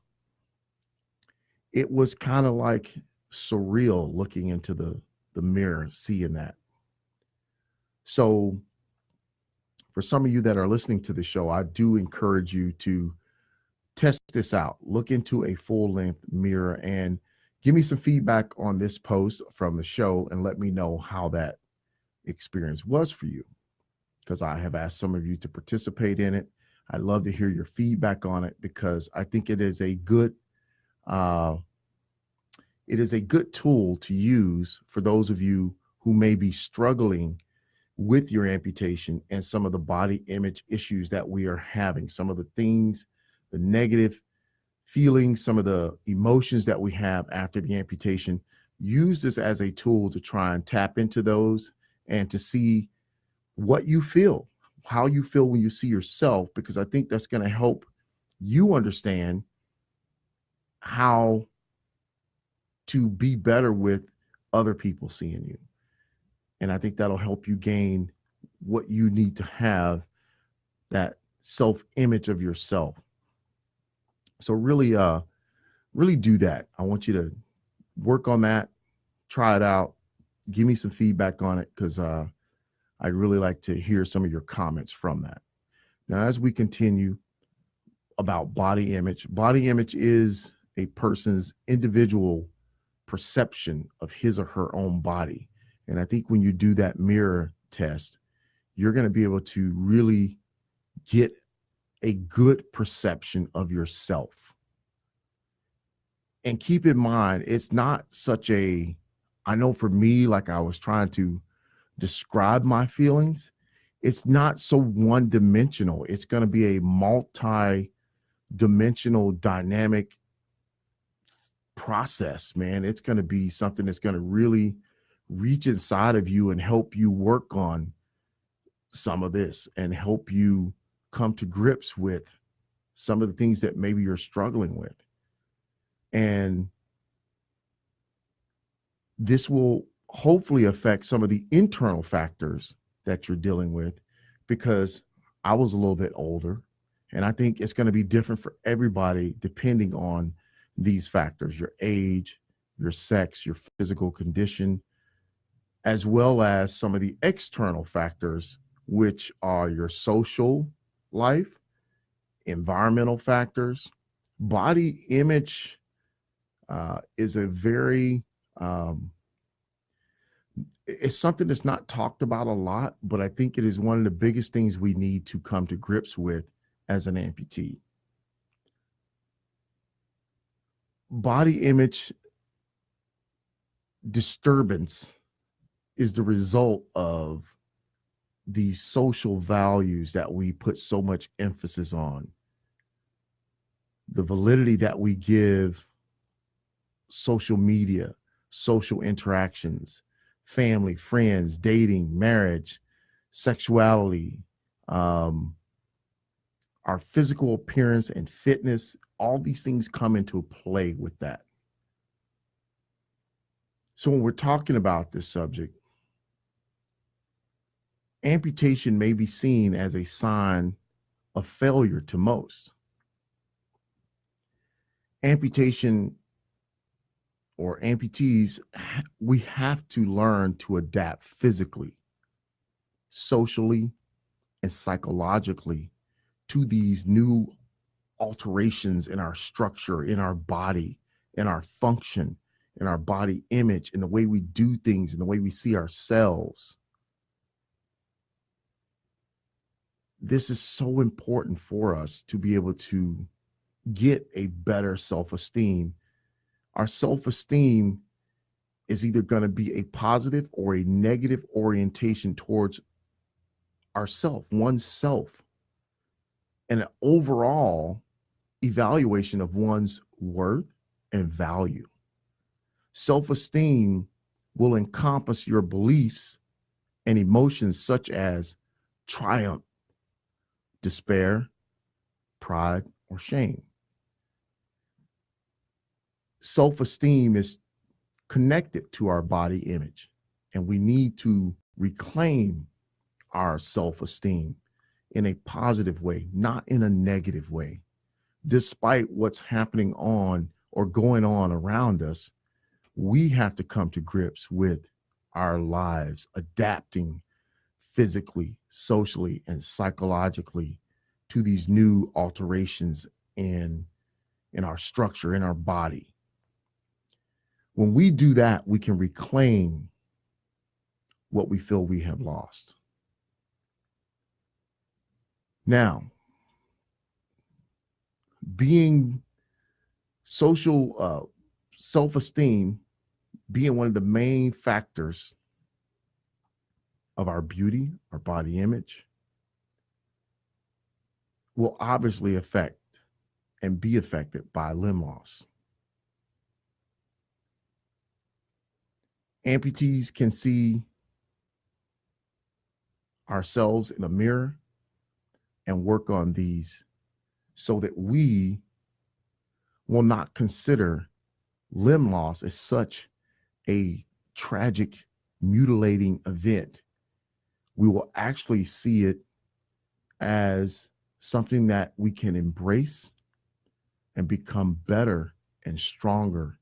of like surreal looking into the mirror, seeing that. So for some of you that are listening to the show, I do encourage you to test this out. Look into a full-length mirror and give me some feedback on this post from the show and let me know how that experience was for you, because I have asked some of you to participate in it. I'd love to hear your feedback on it, because I think it is a good tool to use for those of you who may be struggling with your amputation and some of the body image issues that we are having, some of the things, the negative feelings, some of the emotions that we have after the amputation. Use this as a tool to try and tap into those and to see what you feel, how you feel when you see yourself, because I think that's going to help you understand how to be better with other people seeing you. And I think that'll help you gain what you need to have, that self-image of yourself. So really do that. I want you to work on that, try it out, give me some feedback on it, because I'd really like to hear some of your comments from that. Now, as we continue about body image is a person's individual perception of his or her own body. And I think when you do that mirror test, you're going to be able to really get a good perception of yourself. And keep in mind, it's not I know for me, like I was trying to describe my feelings, it's not so one-dimensional. It's going to be a multi-dimensional, dynamic process, man. It's going to be something that's going to really reach inside of you and help you work on some of this and help you come to grips with some of the things that maybe you're struggling with. And this will hopefully affect some of the internal factors that you're dealing with, because I was a little bit older, and I think it's going to be different for everybody depending on these factors: your age, your sex, your physical condition, as well as some of the external factors which are your social life, environmental factors. Body image is a very it's something that's not talked about a lot, but I think it is one of the biggest things we need to come to grips with as an amputee. Body image disturbance is the result of these social values that we put so much emphasis on, the validity that we give social media, social interactions, family, friends, dating, marriage, sexuality, our physical appearance and fitness. All these things come into play with that. So when we're talking about this subject, amputation may be seen as a sign of failure to most. Amputation or amputees, we have to learn to adapt physically, socially, and psychologically to these new alterations in our structure, in our body, in our function, in our body image, in the way we do things, in the way we see ourselves. This is so important for us to be able to get a better self-esteem. Our self-esteem is either going to be a positive or a negative orientation towards ourself, oneself, and an overall evaluation of one's worth and value. Self-esteem will encompass your beliefs and emotions such as triumph, despair, pride, or shame. Self-esteem is connected to our body image, and we need to reclaim our self-esteem in a positive way, not in a negative way. Despite what's happening on or going on around us, we have to come to grips with our lives, adapting physically, socially, and psychologically to these new alterations in our structure, in our body. When we do that, we can reclaim what we feel we have lost. Now, being social self-esteem being one of the main factors of our beauty, our body image, will obviously affect and be affected by limb loss. Amputees can see ourselves in a mirror and work on these so that we will not consider limb loss as such a tragic, mutilating event. We will actually see it as something that we can embrace and become better and stronger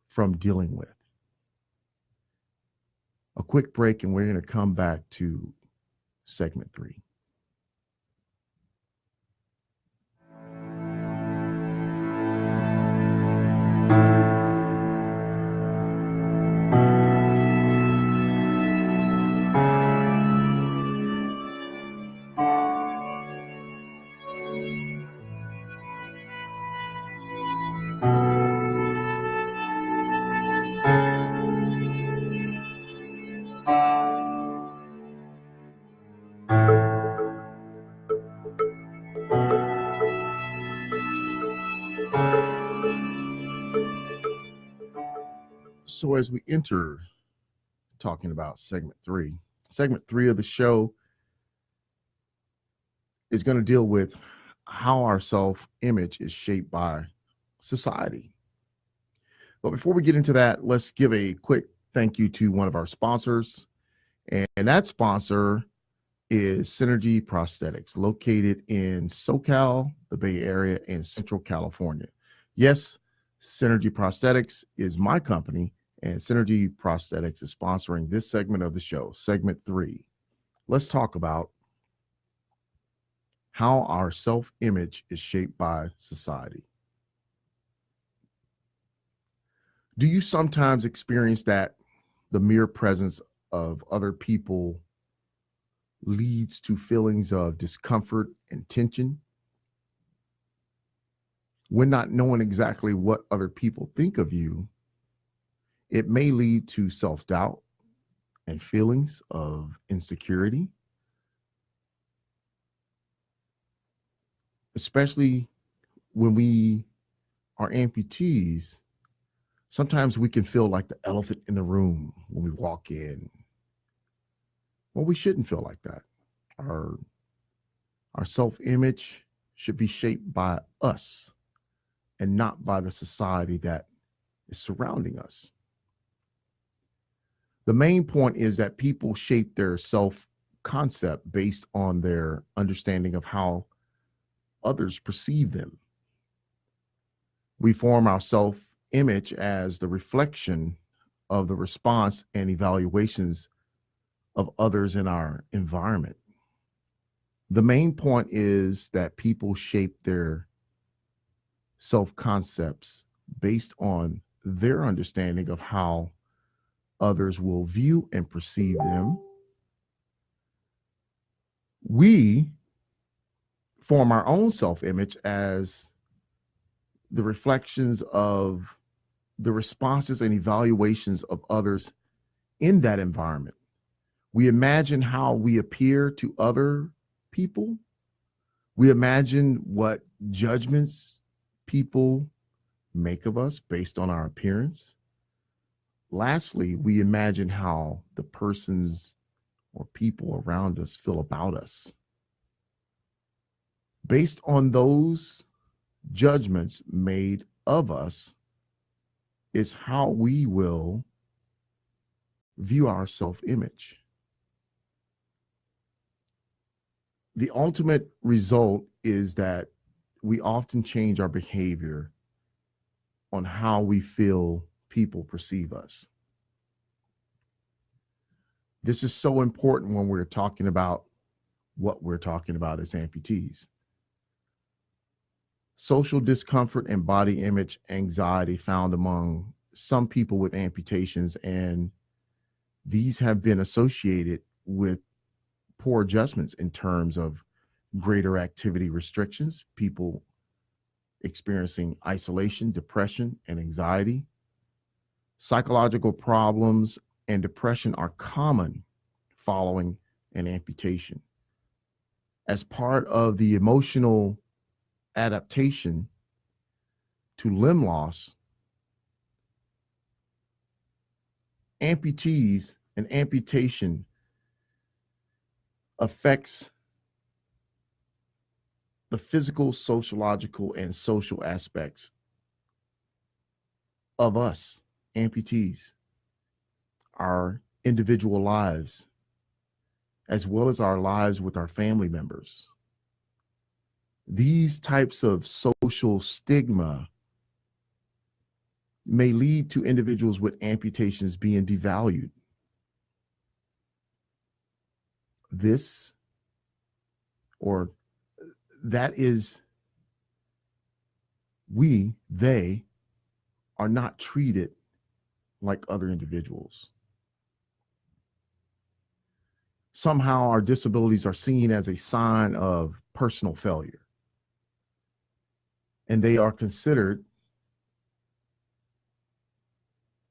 from dealing with. A quick break, and we're going to come back to segment 3. So as we enter talking about segment 3 of the show is going to deal with how our self-image is shaped by society. But before we get into that, let's give a quick thank you to one of our sponsors. And that sponsor is Synergy Prosthetics, located in SoCal, the Bay Area, and Central California. Yes, Synergy Prosthetics is my company, and Synergy Prosthetics is sponsoring this segment of the show, segment 3. let's talk about how our self-image is shaped by society. Do you sometimes experience that the mere presence of other people leads to feelings of discomfort and tension? When not knowing exactly what other people think of you, it may lead to self-doubt and feelings of insecurity, especially when we are amputees. Sometimes we can feel like the elephant in the room when we walk in. Well, we shouldn't feel like that. Our, our self image should be shaped by us and not by the society that is surrounding us. The main point is that people shape their self concept based on their understanding of how others perceive them. We form our self image as the reflection of the response and evaluations of others in our environment. The main point is that people shape their self concepts based on their understanding of how others will view and perceive them. We form our own self image as the reflections of the responses and evaluations of others in that environment. We imagine how we appear to other people. We imagine what judgments people make of us based on our appearance. Lastly, we imagine how the persons or people around us feel about us. Based on those judgments made of us is how we will view our self-image. The ultimate result is that we often change our behavior on how we feel people perceive us. This is so important when we're talking about what we're talking about as amputees. Social discomfort and body image anxiety found among some people with amputations, and these have been associated with poor adjustments in terms of greater activity restrictions, people experiencing isolation, depression, and anxiety. Psychological problems and depression are common following an amputation. As part of the emotional adaptation to limb loss, amputees and amputation affects the physical, sociological, and social aspects of us, amputees, our individual lives, as well as our lives with our family members. These types of social stigma may lead to individuals with amputations being devalued. This or that is, they are not treated like other individuals. Somehow our disabilities are seen as a sign of personal failure, and they are considered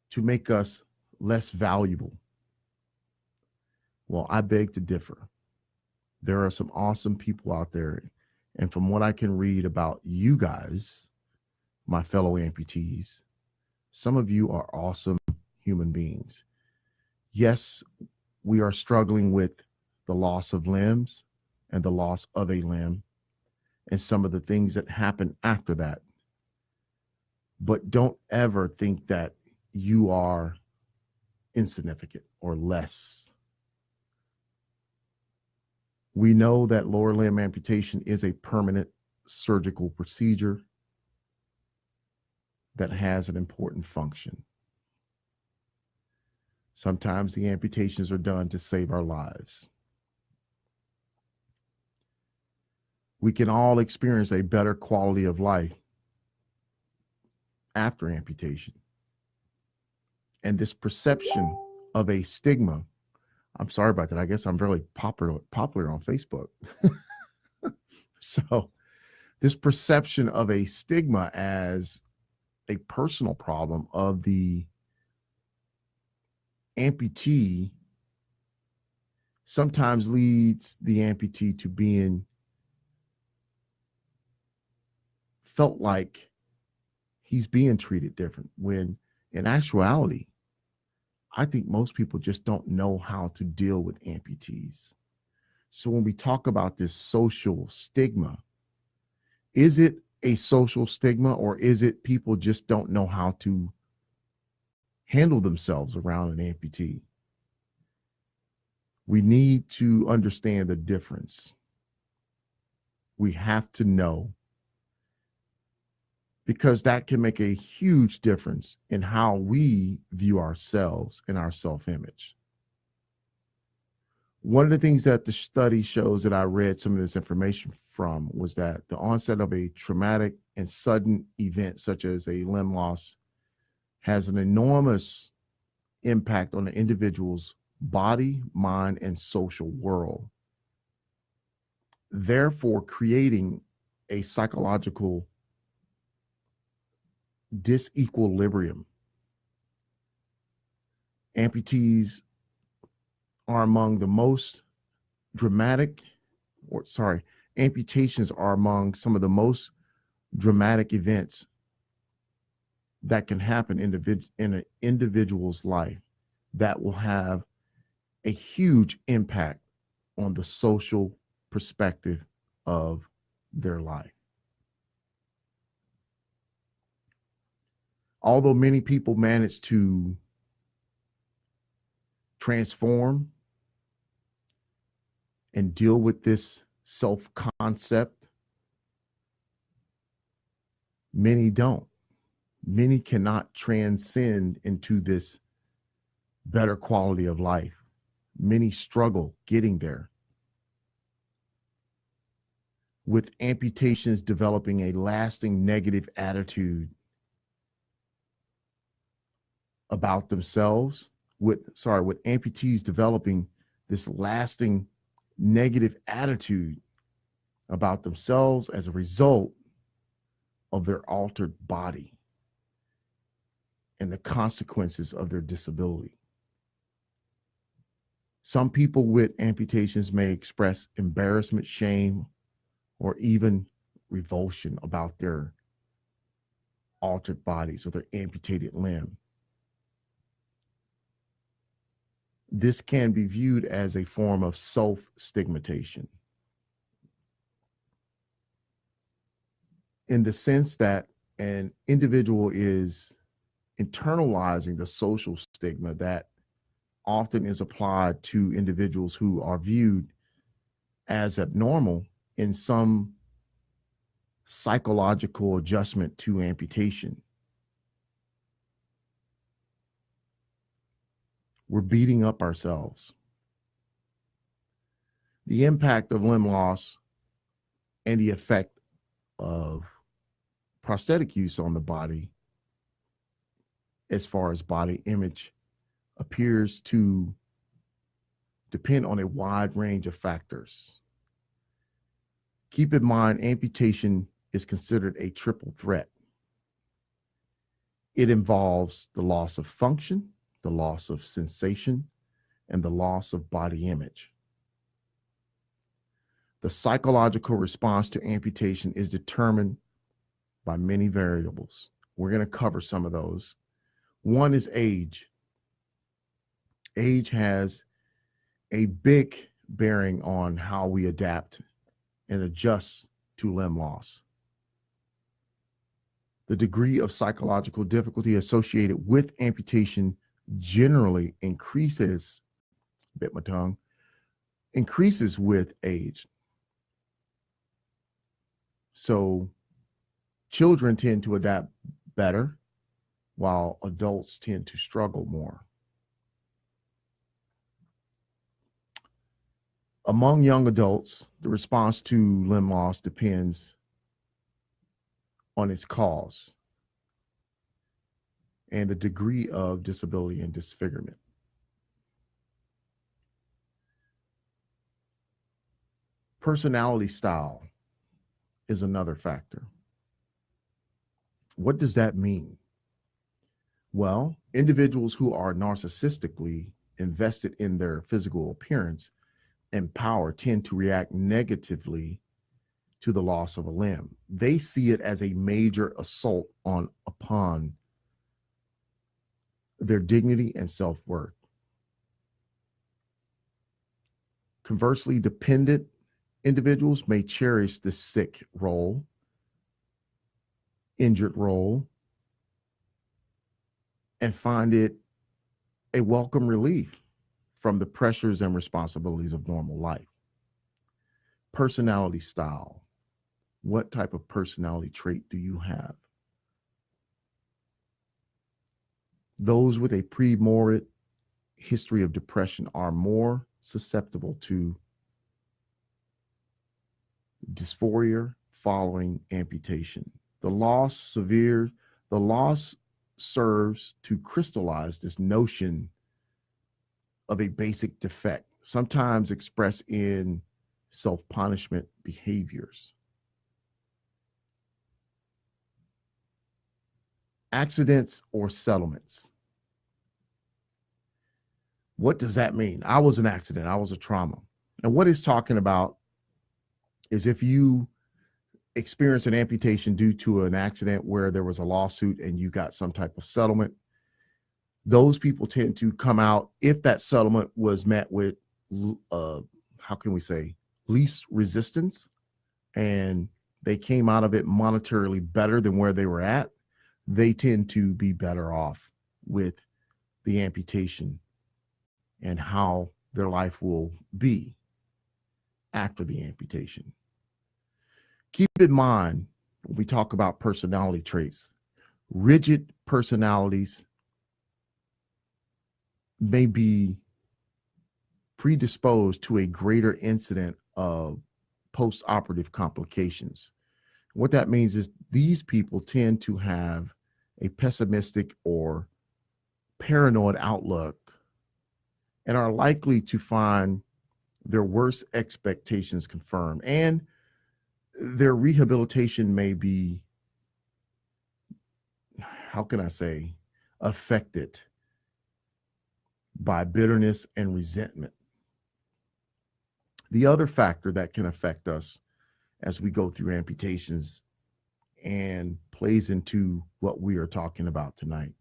to make us less valuable. Well, I beg to differ. There are some awesome people out there, and from what I can read about you guys, my fellow amputees, some of you are awesome human beings. Yes, we are struggling with the loss of limbs and the loss of a limb and some of the things that happen after that. But don't ever think that you are insignificant or less. We know that lower limb amputation is a permanent surgical procedure that has an important function. Sometimes the amputations are done to save our lives. we can all experience a better quality of life after amputation. And this perception of a stigma, I'm sorry about that. I guess I'm really popular on Facebook. So this perception of a stigma as a personal problem of the amputee sometimes leads the amputee to being felt like he's being treated different, when in actuality, I think most people just don't know how to deal with amputees. So when we talk about this social stigma, is it a social stigma, or is it people just don't know how to handle themselves around an amputee? We need to understand the difference. We have to know, because that can make a huge difference in how we view ourselves and our self-image. One of the things that the study shows that I read some of this information from was that the onset of a traumatic and sudden event, such as a limb loss, has an enormous impact on the individual's body, mind, and social world, therefore creating a psychological disequilibrium. Amputees are among the most dramatic, amputations are among some of the most dramatic events that can happen in an individual's life that will have a huge impact on the social perspective of their life. Although many people manage to transform and deal with this self-concept, many don't. Many cannot transcend into this better quality of life. Many struggle getting there, with amputations developing a lasting negative attitude about themselves, with amputees developing this lasting negative attitude about themselves as a result of their altered body and the consequences of their disability. Some people with amputations may express embarrassment, shame, or even revulsion about their altered bodies or their amputated limb. This can be viewed as a form of self-stigmatization, in the sense that an individual is internalizing the social stigma that often is applied to individuals who are viewed as abnormal in some psychological adjustment to amputation. We're beating up ourselves. The impact of limb loss and the effect of prosthetic use on the body, as far as body image, appears to depend on a wide range of factors. Keep in mind, amputation is considered a triple threat. It involves the loss of function, the loss of sensation, and the loss of body image. The psychological response to amputation is determined by many variables. We're going to cover some of those. One is age. Age has a big bearing on how we adapt and adjust to limb loss. The degree of psychological difficulty associated with amputation generally increases with age. So children tend to adapt better, while adults tend to struggle more. Among young adults, the response to limb loss depends on its cause and the degree of disability and disfigurement. Personality style is another factor. What does that mean? Well, individuals who are narcissistically invested in their physical appearance and power tend to react negatively to the loss of a limb. They see it as a major assault upon their dignity and self-worth. Conversely, dependent individuals may cherish the sick role, injured role, and find it a welcome relief from the pressures and responsibilities of normal life. Personality style. What type of personality trait do you have? Those with a pre-morbid history of depression are more susceptible to dysphoria following amputation. The loss serves to crystallize this notion of a basic defect, sometimes expressed in self-punishment behaviors. Accidents or settlements. What does that mean? I was an accident. I was a trauma. And what it's talking about is if you experience an amputation due to an accident where there was a lawsuit and you got some type of settlement, those people tend to come out, if that settlement was met with, how can we say, least resistance, and they came out of it monetarily better than where they were at, they tend to be better off with the amputation and how their life will be after the amputation. Keep in mind, when we talk about personality traits, rigid personalities may be predisposed to a greater incident of post-operative complications. What that means is these people tend to have a pessimistic or paranoid outlook and are likely to find their worst expectations confirmed, and their rehabilitation may be, how can I say, affected by bitterness and resentment. The other factor that can affect us as we go through amputations and plays into what we are talking about tonight: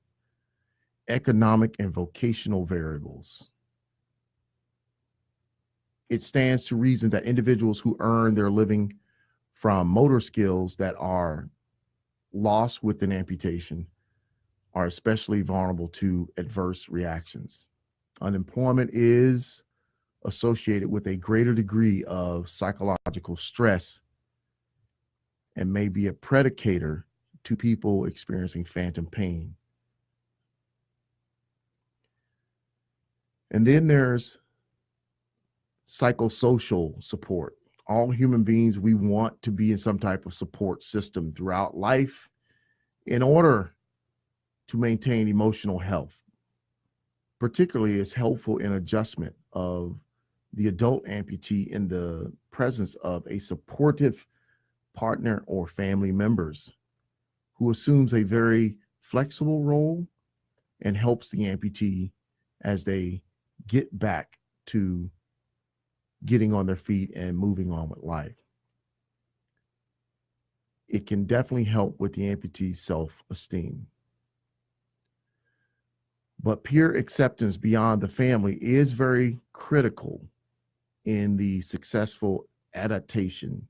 economic and vocational variables. It stands to reason that individuals who earn their living from motor skills that are lost with an amputation are especially vulnerable to adverse reactions. Unemployment is associated with a greater degree of psychological stress and may be a predicator to people experiencing phantom pain. And then there's psychosocial support. All human beings, we want to be in some type of support system throughout life in order to maintain emotional health. Particularly, it's helpful in adjustment of the adult amputee in the presence of a supportive partner or family members who assumes a very flexible role and helps the amputee as they get back to getting on their feet and moving on with life. It can definitely help with the amputee's self-esteem. But peer acceptance beyond the family is very critical in the successful adaptation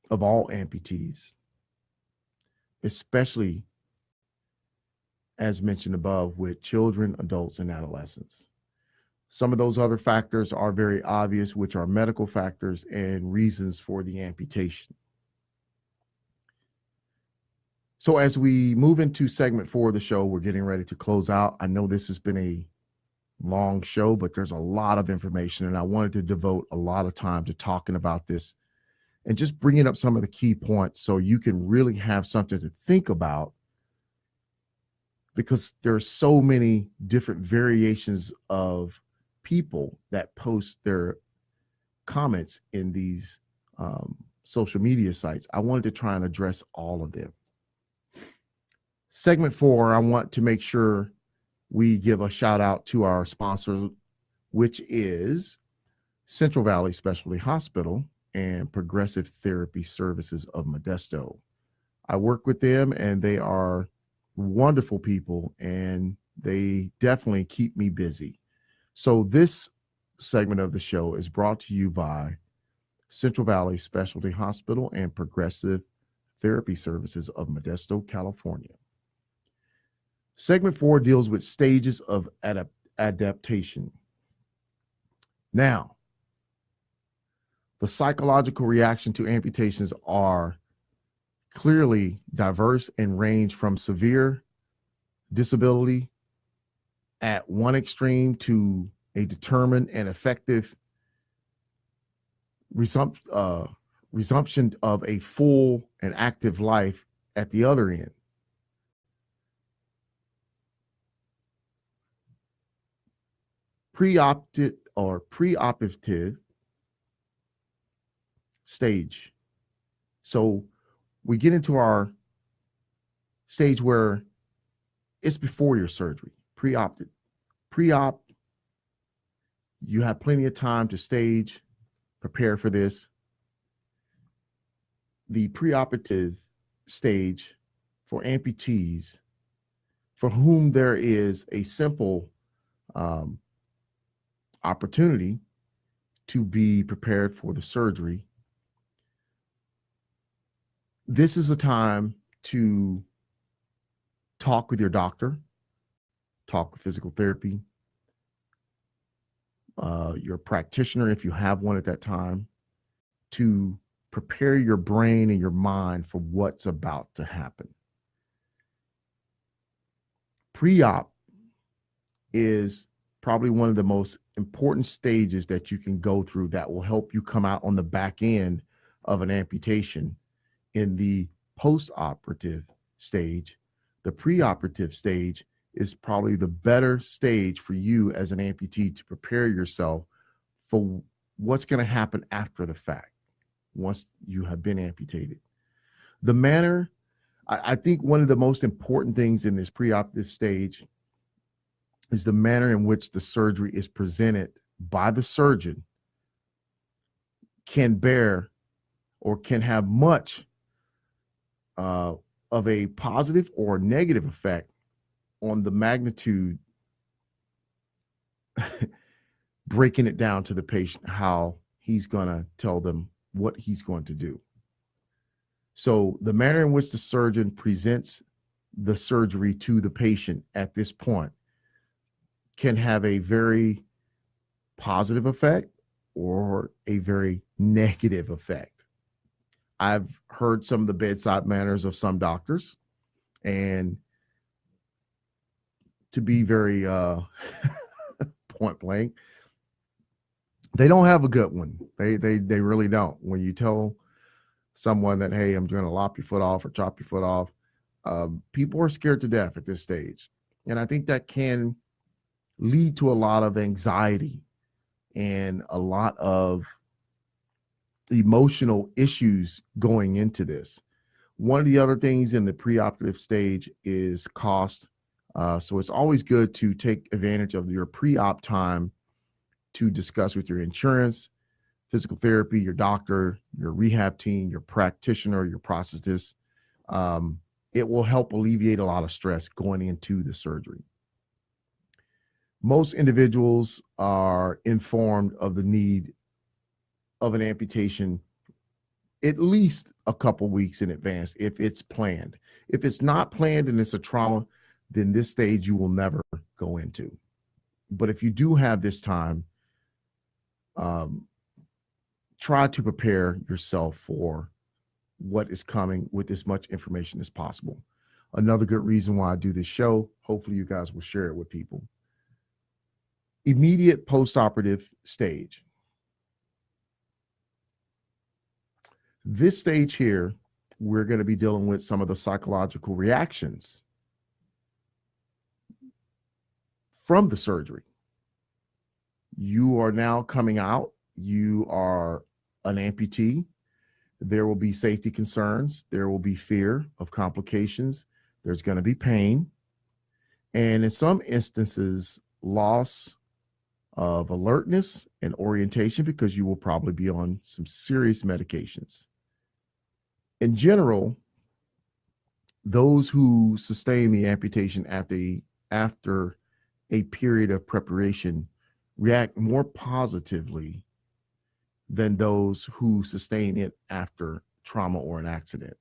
of all amputees, especially, as mentioned above, with children, adults, and adolescents. Some of those other factors are very obvious, which are medical factors and reasons for the amputation. So as we move into segment 4 of the show, we're getting ready to close out. I know this has been a long show, but there's a lot of information, and I wanted to devote a lot of time to talking about this and just bringing up some of the key points so you can really have something to think about, because there are so many different variations of people that post their comments in these social media sites. I wanted to try and address all of them. Segment 4, I want to make sure we give a shout out to our sponsor, which is Central Valley Specialty Hospital and Progressive Therapy Services of Modesto. I work with them, and they are wonderful people, and they definitely keep me busy. So this segment of the show is brought to you by Central Valley Specialty Hospital and Progressive Therapy Services of Modesto, California. Segment 4 deals with stages of adaptation. Now, the psychological reaction to amputations are clearly diverse and range from severe disability at one extreme to a determined and effective resumption of a full and active life at the other end. Preoperative stage. So we get into our stage where it's before your surgery. Pre-op, you have plenty of time to stage, prepare for this. The preoperative stage for amputees for whom there is a simple opportunity to be prepared for the surgery. This is a time to talk with your doctor, talk with physical therapy, your practitioner, if you have one at that time, to prepare your brain and your mind for what's about to happen. Pre-op is probably one of the most important stages that you can go through that will help you come out on the back end of an amputation. In the post-operative stage, the preoperative stage is probably the better stage for you as an amputee to prepare yourself for what's going to happen after the fact, once you have been amputated. The manner, I think one of the most important things in this preoperative stage is the manner in which the surgery is presented by the surgeon can bear or can have much of a positive or negative effect on the magnitude, breaking it down to the patient, how he's going to tell them what he's going to do. So the manner in which the surgeon presents the surgery to the patient at this point can have a very positive effect or a very negative effect. I've heard some of the bedside manners of some doctors, and to be very point blank, they don't have a good one. They really don't. When you tell someone that, hey, I'm going to lop your foot off or chop your foot off, people are scared to death at this stage. And I think that can lead to a lot of anxiety and a lot of emotional issues going into this. One of the other things in the preoperative stage is cost. So it's always good to take advantage of your pre-op time to discuss with your insurance, physical therapy, your doctor, your rehab team, your practitioner, your prosthetist. It will help alleviate a lot of stress going into the surgery. Most individuals are informed of the need of an amputation at least a couple weeks in advance if it's planned. If it's not planned and it's a trauma, then this stage you will never go into. But if you do have this time, try to prepare yourself for what is coming with as much information as possible. Another good reason why I do this show, hopefully you guys will share it with people. Immediate postoperative stage. This stage here, we're going to be dealing with some of the psychological reactions from the surgery. You are now coming out. You are an amputee. There will be safety concerns. There will be fear of complications. There's going to be pain. And in some instances, loss of alertness and orientation, because you will probably be on some serious medications. In general, those who sustain the amputation after a period of preparation react more positively than those who sustain it after trauma or an accident.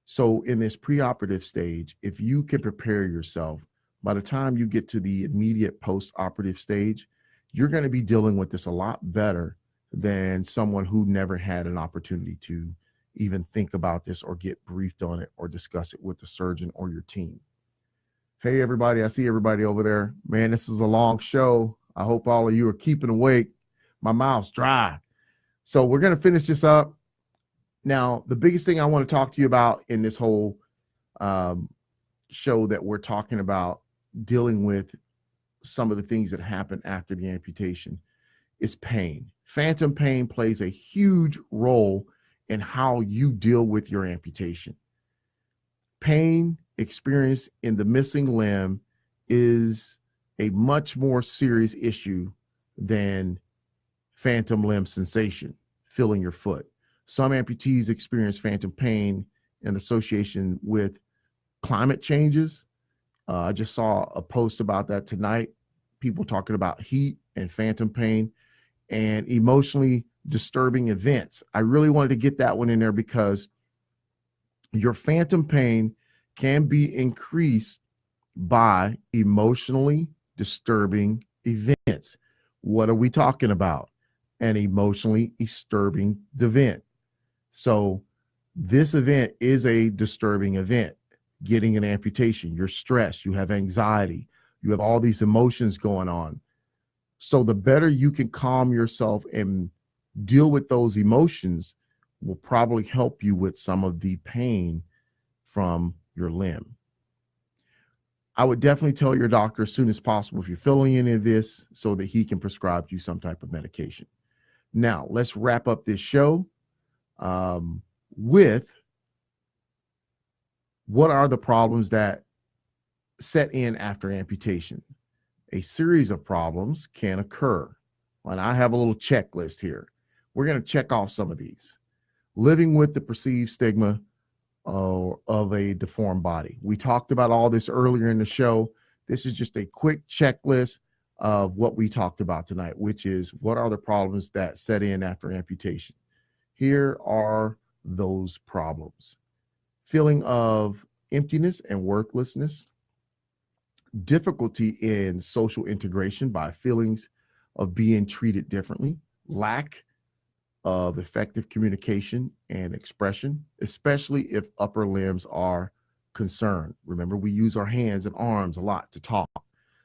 So in this preoperative stage, if you can prepare yourself, by the time you get to the immediate postoperative stage, you're going to be dealing with this a lot better than someone who never had an opportunity to even think about this or get briefed on it or discuss it with the surgeon or your team. Hey, everybody, I see everybody over there. Man, this is a long show. I hope all of you are keeping awake. My mouth's dry. So we're going to finish this up. Now, the biggest thing I want to talk to you about in this whole show that we're talking about dealing with some of the things that happen after the amputation is pain. Phantom pain plays a huge role in how you deal with your amputation. Pain experienced in the missing limb is a much more serious issue than phantom limb sensation, feeling your foot. Some amputees experience phantom pain in association with climate changes. I just saw a post about that tonight. People talking about heat and phantom pain and emotionally disturbing events. I really wanted to get that one in there because your phantom pain can be increased by emotionally disturbing events. What are we talking about? An emotionally disturbing event. So this event is a disturbing event. Getting an amputation, you're stressed, you have anxiety, you have all these emotions going on. So the better you can calm yourself and deal with those emotions will probably help you with some of the pain from your limb. I would definitely tell your doctor as soon as possible if you're feeling any of this so that he can prescribe you some type of medication. Now, let's wrap up this show with what are the problems that set in after amputation. A series of problems can occur. And I have a little checklist here. We're going to check off some of these. Living with the perceived stigma of a deformed body. We talked about all this earlier in the show. This is just a quick checklist of what we talked about tonight, which is what are the problems that set in after amputation. Here are those problems. Feeling of emptiness and worthlessness, difficulty in social integration by feelings of being treated differently, lack of effective communication and expression, especially if upper limbs are concerned. Remember, we use our hands and arms a lot to talk.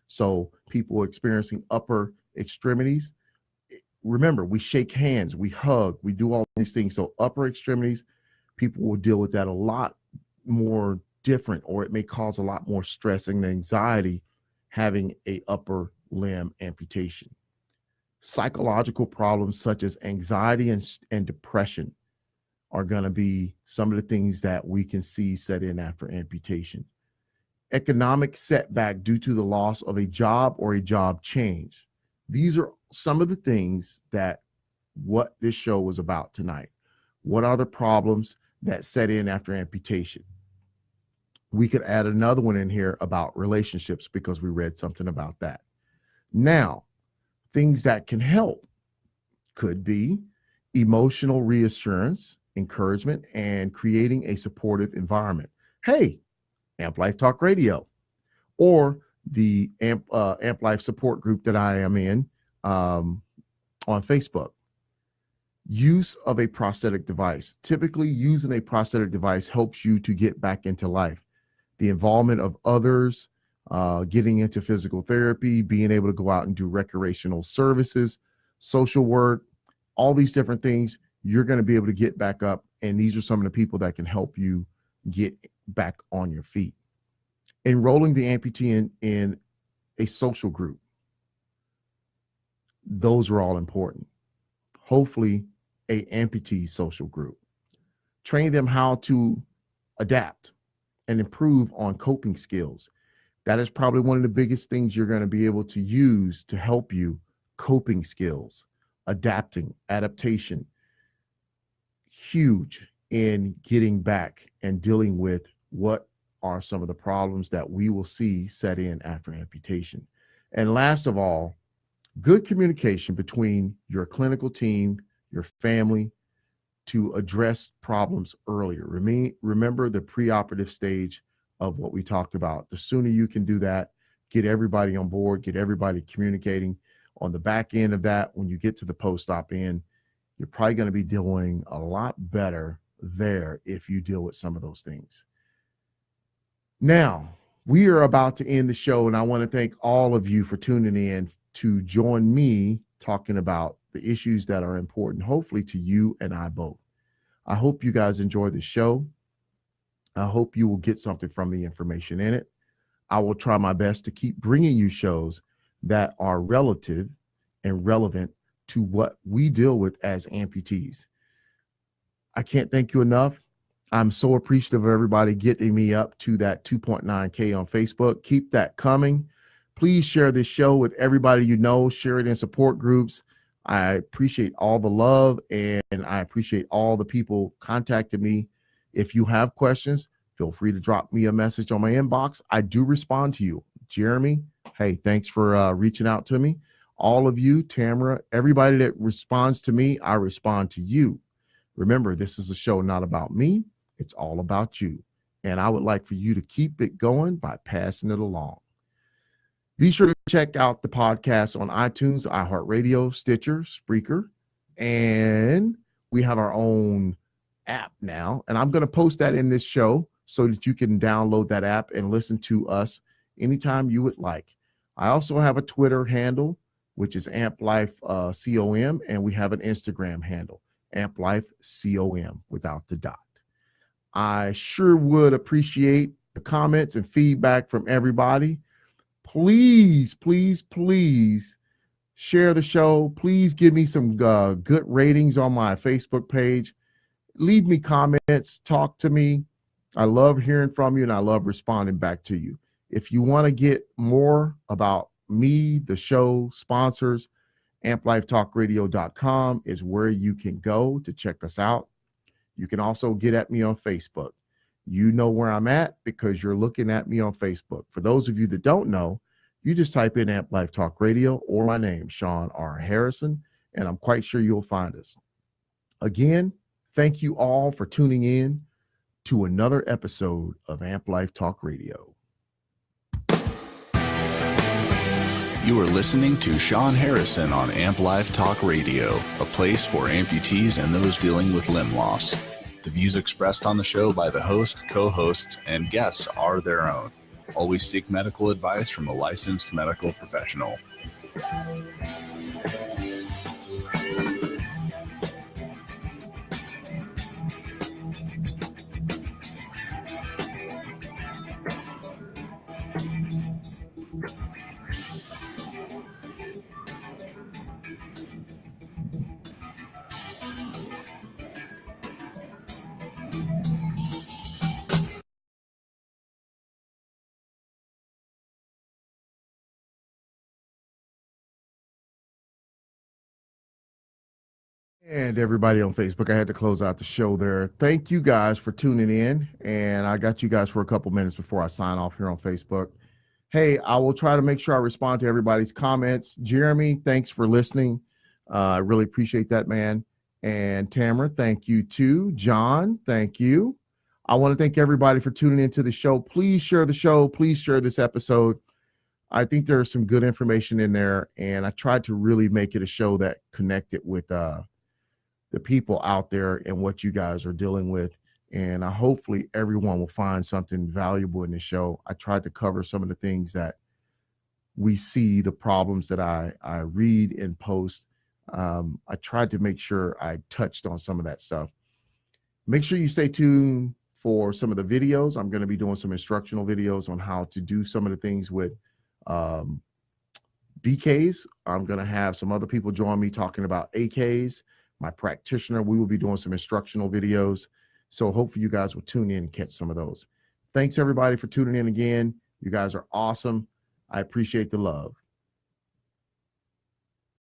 So people experiencing upper extremities, remember, we shake hands, we hug, we do all these things. So upper extremities, people will deal with that a lot more different, or it may cause a lot more stress and anxiety having a upper limb amputation. Psychological problems such as anxiety and depression are going to be some of the things that we can see set in after amputation. Economic setback due to the loss of a job or a job change. These are some of the things that what this show was about tonight. What are the problems that set in after amputation? We could add another one in here about relationships because we read something about that. Now, things that can help could be emotional reassurance, encouragement, and creating a supportive environment. Hey, Amp Life Talk Radio, or the Amp Life support group that I am in on Facebook. Use of a prosthetic device. Typically, using a prosthetic device helps you to get back into life. The involvement of others getting into physical therapy, being able to go out and do recreational services, social work, all these different things. You're going to be able to get back up. And these are some of the people that can help you get back on your feet. Enrolling the amputee in a social group. Those are all important. Hopefully, a amputee social group. Train them how to adapt and improve on coping skills. That is probably one of the biggest things you're going to be able to use to help you. Coping skills, adaptation, huge in getting back and dealing with what are some of the problems that we will see set in after amputation. And last of all, good communication between your clinical team, your family, to address problems earlier. Remember the preoperative stage of what we talked about. The sooner you can do that, get everybody on board, get everybody communicating. On the back end of that, when you get to the post-op end, you're probably going to be doing a lot better there if you deal with some of those things. Now, we are about to end the show, and I want to thank all of you for tuning in to join me talking about the issues that are important, hopefully to you and I both. I hope you guys enjoy the show. I hope you will get something from the information in it. I will try my best to keep bringing you shows that are relative and relevant to what we deal with as amputees. I can't thank you enough. I'm so appreciative of everybody getting me up to that 2.9K on Facebook. Keep that coming. Please share this show with everybody you know. Share it in support groups. I appreciate all the love, and I appreciate all the people contacting me. If you have questions, feel free to drop me a message on my inbox. I do respond to you. Jeremy, hey, thanks for reaching out to me. All of you, Tamara, everybody that responds to me, I respond to you. Remember, this is a show not about me. It's all about you. And I would like for you to keep it going by passing it along. Be sure to check out the podcast on iTunes, iHeartRadio, Stitcher, Spreaker, and we have our own app now. And I'm going to post that in this show so that you can download that app and listen to us anytime you would like. I also have a Twitter handle, which is AmpLifeCOM, and we have an Instagram handle, AmpLifeCOM without the dot. I sure would appreciate the comments and feedback from everybody. Please, please, please share the show. Please give me some good ratings on my Facebook page. Leave me comments. Talk to me. I love hearing from you, and I love responding back to you. If you want to get more about me, the show, sponsors, amplifetalkradio.com is where you can go to check us out. You can also get at me on Facebook. You know where I'm at because you're looking at me on Facebook. For those of you that don't know, you just type in Amp Life Talk Radio or my name, Sean R. Harrison, and I'm quite sure you'll find us. Again, thank you all for tuning in to another episode of Amp Life Talk Radio. You are listening to Sean Harrison on Amp Life Talk Radio, a place for amputees and those dealing with limb loss. The views expressed on the show by the host, co-hosts, and guests are their own. Always seek medical advice from a licensed medical professional. And everybody on Facebook, I had to close out the show there. Thank you guys for tuning in. And I got you guys for a couple minutes before I sign off here on Facebook. Hey, I will try to make sure I respond to everybody's comments. Jeremy, thanks for listening. I really appreciate that, man. And Tamara, thank you too. John, thank you. I want to thank everybody for tuning into the show. Please share the show. Please share this episode. I think there's some good information in there. And I tried to really make it a show that connected with the people out there and what you guys are dealing with. And hopefully everyone will find something valuable in the show. I tried to cover some of the things that we see, the problems that I read and post. I tried to make sure I touched on some of that stuff. Make sure you stay tuned for some of the videos. I'm going to be doing some instructional videos on how to do some of the things with BKs. I'm going to have some other people join me talking about AKs. My practitioner, we will be doing some instructional videos. So hopefully you guys will tune in and catch some of those. Thanks everybody for tuning in again. You guys are awesome. I appreciate the love.